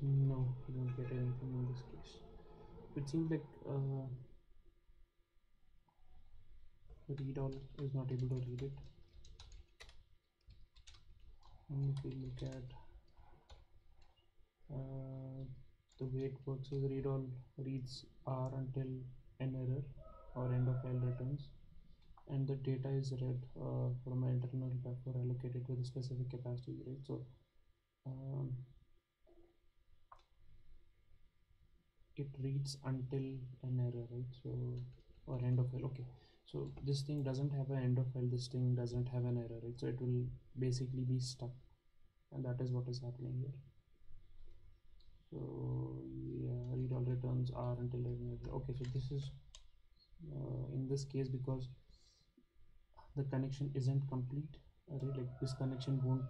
No, we don't get anything in this case. It seems like read all is not able to read it. And if we look at the way it works is read all reads R until an error or end of file returns, and the data is read from an internal buffer allocated with a specific capacity, right? So it reads until an error, right? So or end of file. Okay, so this thing doesn't have an end of file, this thing doesn't have an error, right? So it will basically be stuck, and that is what is happening here. So yeah, read all returns are until an error. Okay, so this is in this case because the connection isn't complete, right? Like this connection won't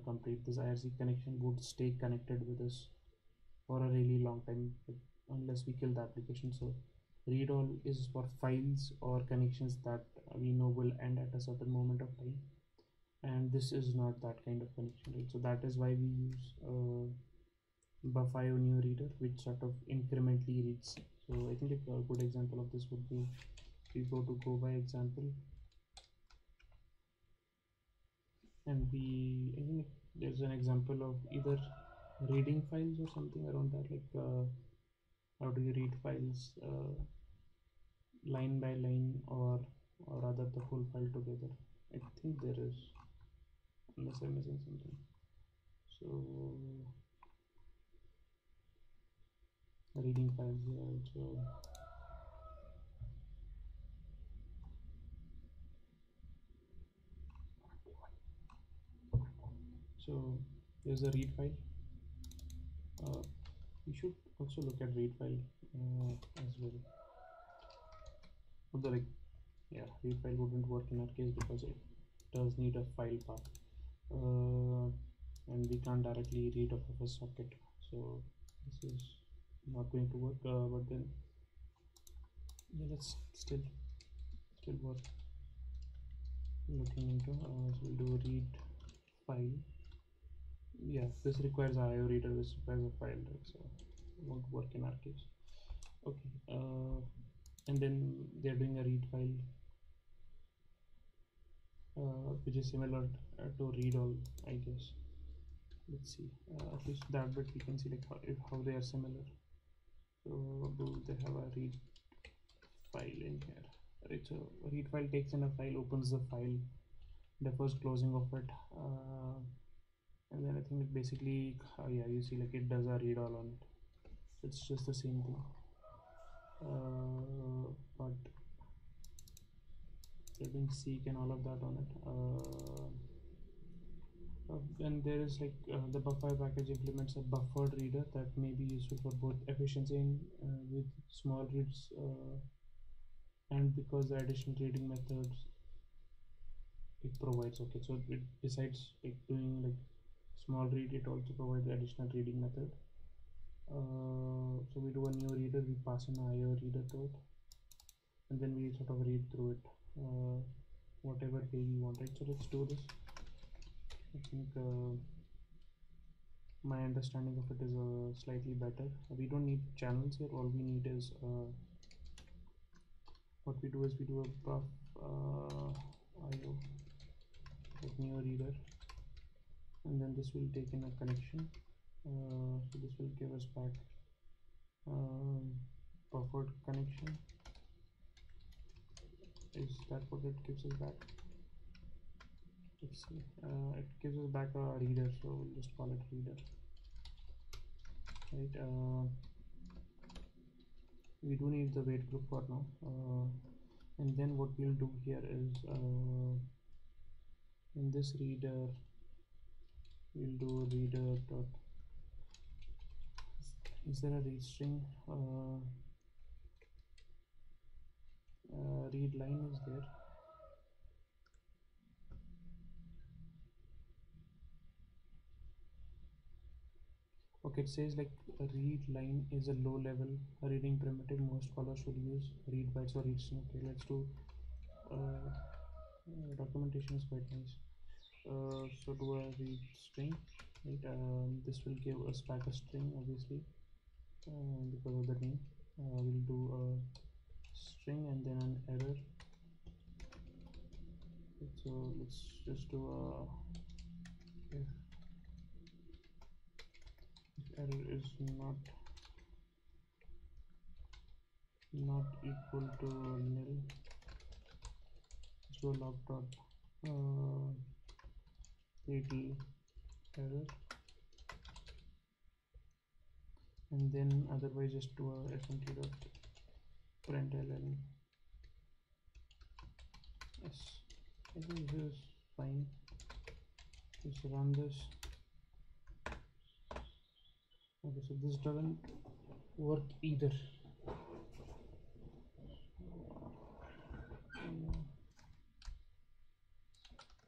complete, this IRC connection would stay connected with us for a really long time, like, unless we kill the application. So read all is for files or connections that we know will end at a certain moment of time, and this is not that kind of connection, right? So that is why we use buff.io new reader, which sort of incrementally reads. So I think like a good example of this would be if we go to go by example, and we I think there's an example of either reading files or something around that, like how do you read files line by line, or rather the full file together. I think there is, unless I'm missing something. So reading files here also. So there's a read file. You should also look at read file as well. Although, like, yeah, read file wouldn't work in our case because it does need a file path, and we can't directly read off of a socket. So this is not going to work. But then, yeah, let's still worth looking into. So we'll do a read file. Yeah, this requires IO reader, this requires a file, right? So it won't work in our case. Okay, and then they're doing a read file, which is similar to read all, I guess. Let's see, at least that bit we can see like how they are similar. So do they have a read file in here, right? So read file takes in a file, opens the file, defers closing of it, and then I think it basically yeah, you see like it does a read all on it. It's just the same thing, but they're doing seek and all of that on it. And there is like the buffer package implements a buffered reader that may be useful for both efficiency and with small reads, and because the additional reading methods it provides. Okay, so it, besides like doing like small read, it also provides the additional reading method. So we do a new reader, we pass an IO reader to it, and then we sort of read through it whatever way we want, right? So let's do this. I think my understanding of it is slightly better. We don't need channels here, all we need is what we do is we do a buff IO like new reader, and then this will take in a connection. So this will give us back buffered connection. Is that what it gives us back? Let's see. It gives us back a reader, so we'll just call it reader, right? We do need the wait group for now, and then what we'll do here is in this reader we'll do reader dot, is there a read string? Read line is there. Okay, it says like a read line is a low level reading primitive most callers should use. Read bytes or read string. Okay, let's do documentation is quite nice. So do a read string, right? This will give us back a string, obviously, because of the name. We'll do a string and then an error. So let's just do a if error is not equal to nil, so log dot ad error, and then otherwise just do a fmt dot println. Yes, I think this is fine. Let's run this. Okay, so this doesn't work either.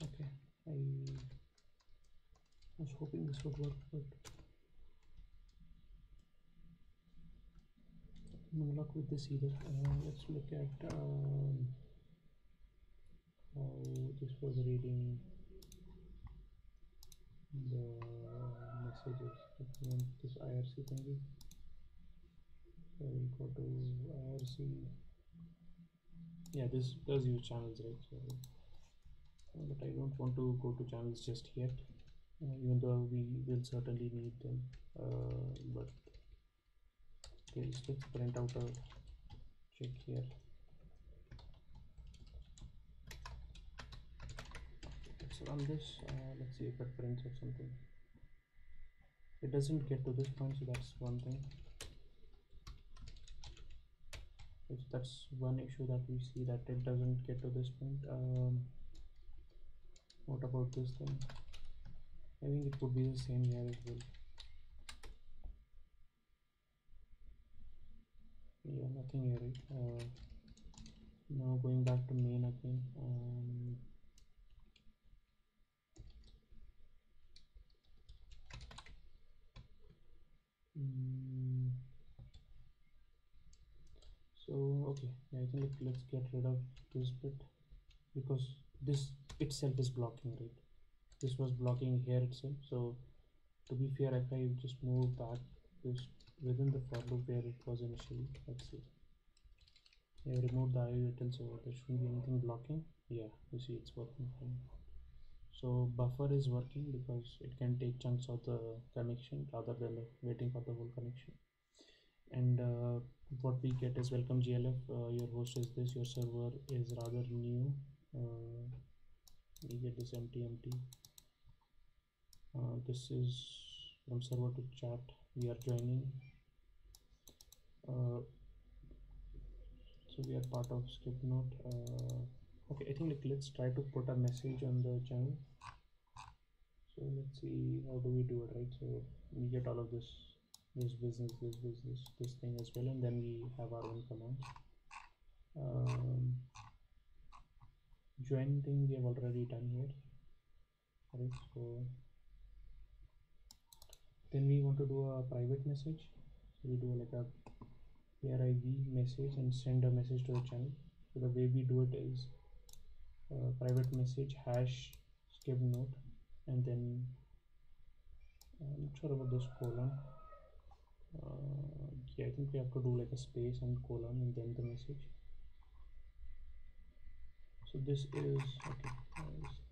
Okay, I was hoping this would work, but no luck with this either. Let's look at how this was reading the messages. If you want this IRC thingy, so we'll go to IRC. Yeah, this does use channels, right? So, but I don't want to go to channels just yet, even though we will certainly need them. But okay, let's print out a check here. Let's run this. Let's see if it prints or something. It doesn't get to this point, so that's one thing. That's one issue that we see, that it doesn't get to this point. What about this thing? I think it would be the same here as well. Yeah, nothing here, right? Now going back to main again. So okay, yeah, I think let's get rid of this bit, because this itself is blocking, right? This was blocking here itself. So to be fair, if I just move back this within the for loop where it was initially, let's see. I have removed the IOTL, so there shouldn't be anything blocking. Yeah, you see it's working fine. So buffer is working because it can take chunks of the connection rather than waiting for the whole connection. And what we get is welcome GLF, your host is this, your server is rather new. We get this empty. This is from server to chat, we are joining. So we are part of script node. Okay, I think let's try to put a message on the channel. So let's see how do we do it, right? So we get all of this business, this thing as well, and then we have our own commands. Join thing we have already done here, right? So then we want to do a private message, so we do like a priv message and send a message to the channel. So the way we do it is private message hash skip node, and then I'm not sure about this colon. Yeah, I think we have to do like a space and colon and then the message. So this is okay.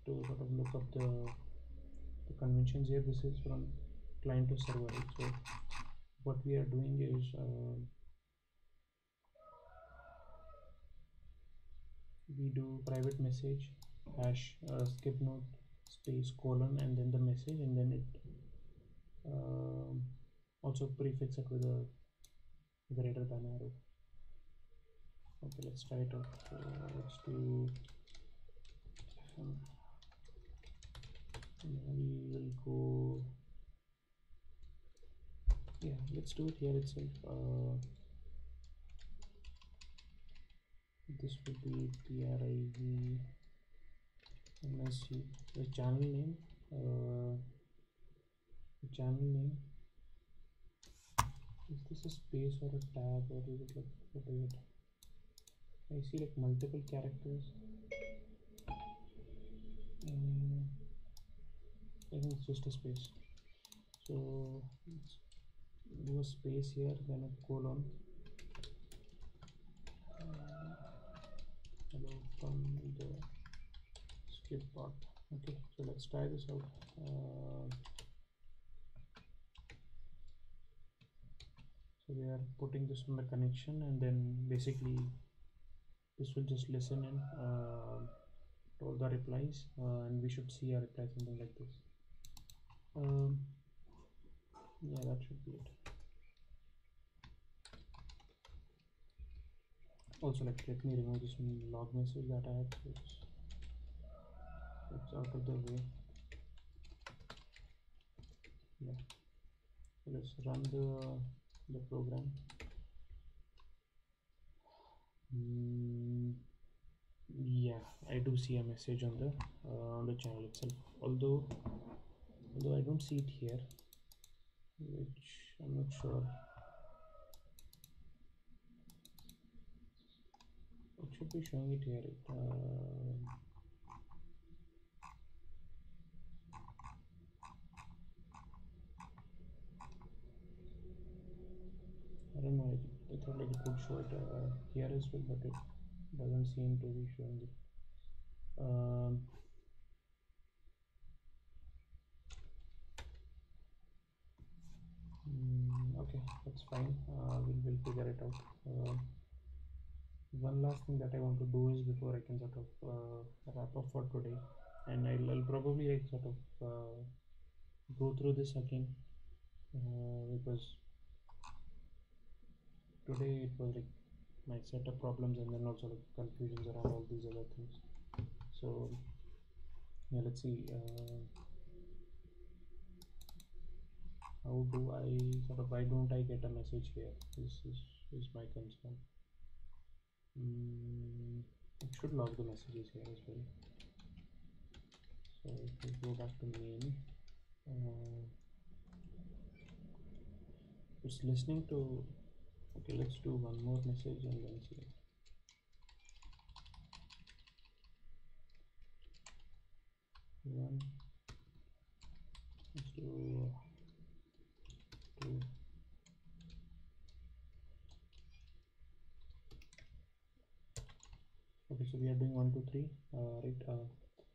to sort of look up the conventions here. This is from client to server, right? So what we are doing is we do private message hash skip note space colon and then the message, and then it also prefix it with a greater than arrow. Okay, let's try it out. So let's do we will go, yeah, let's do it here itself. This will be PRIV MSC, the channel name. Is this a space or a tab, or is it like, what is it? I see like multiple characters. I think it's just a space. So let's do a space here, then a colon. Hello from the skip part. Okay, so let's try this out. So we are putting this on the connection, and then basically this will just listen in to all the replies, and we should see a reply something like this. Yeah, that should be it. Also, like, let me remove this log message that I have. It's out of the way. Yeah, so let's run the program. Yeah, I do see a message on the channel itself, although I don't see it here, which I'm not sure. It should be showing it here. I don't know. I thought like it would show it here as well, but it doesn't seem to be showing it. Okay, that's fine. We'll figure it out. One last thing that I want to do is, before I can sort of wrap up for today, and I'll probably like sort of go through this again, because today it was like my setup problems and then also like confusions around all these other things. So yeah, let's see. How do I sort of, why don't I get a message here? This is my concern. It should log the messages here as well. So if we go back to main, it's listening to. Okay, let's do one more message and then see. One. Let's do two. Okay, so we are doing 1 2 3, right?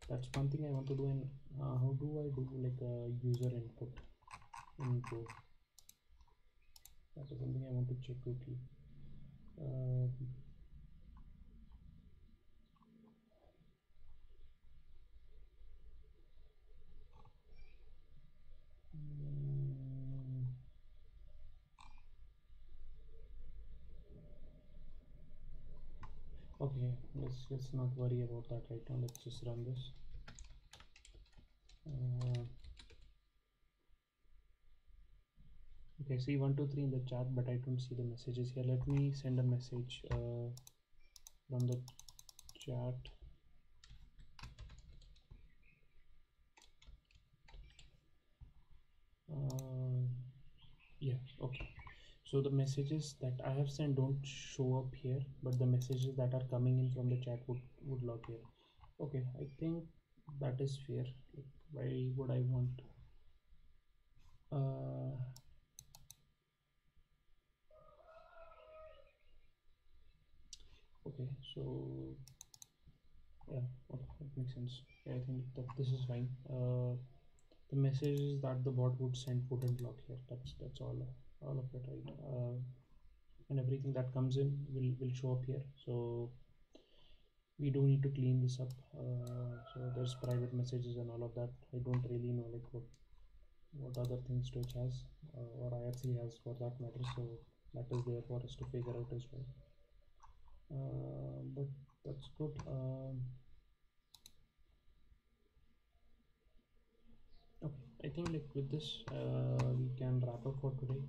That's one thing I want to do. And how do I do like a user input into? That is something I want to check quickly. Okay, let's not worry about that right now. Let's just run this. Okay, see 1 2 3 in the chat, but I don't see the messages here. Let me send a message from the chat. Yeah, okay. So the messages that I have sent don't show up here, but the messages that are coming in from the chat would log here. Okay, I think that is fair. Like, why would I want okay, so yeah, okay, that makes sense. I think that this is fine. The messages that the bot would send wouldn't lock here. That's all of it, right? And everything that comes in will show up here. So we do need to clean this up. So there's private messages and all of that. I don't really know like what other things Twitch has or IRC has for that matter. So that is there for us to figure out as well. But that's good. Okay, I think like with this we can wrap up for today.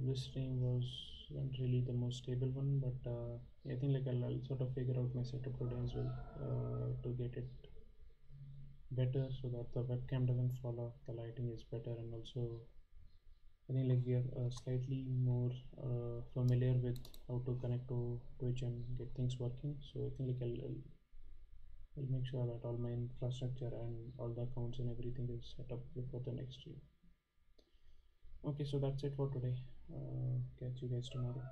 This stream wasn't really the most stable one, but I think like I'll sort of figure out my setup today as well to get it better so that the webcam doesn't fall off, the lighting is better, and also I think like we are slightly more familiar with how to connect to Twitch and get things working. So I think like I'll make sure that all my infrastructure and all the accounts and everything is set up before the next stream. Okay, so that's it for today. Catch you guys tomorrow.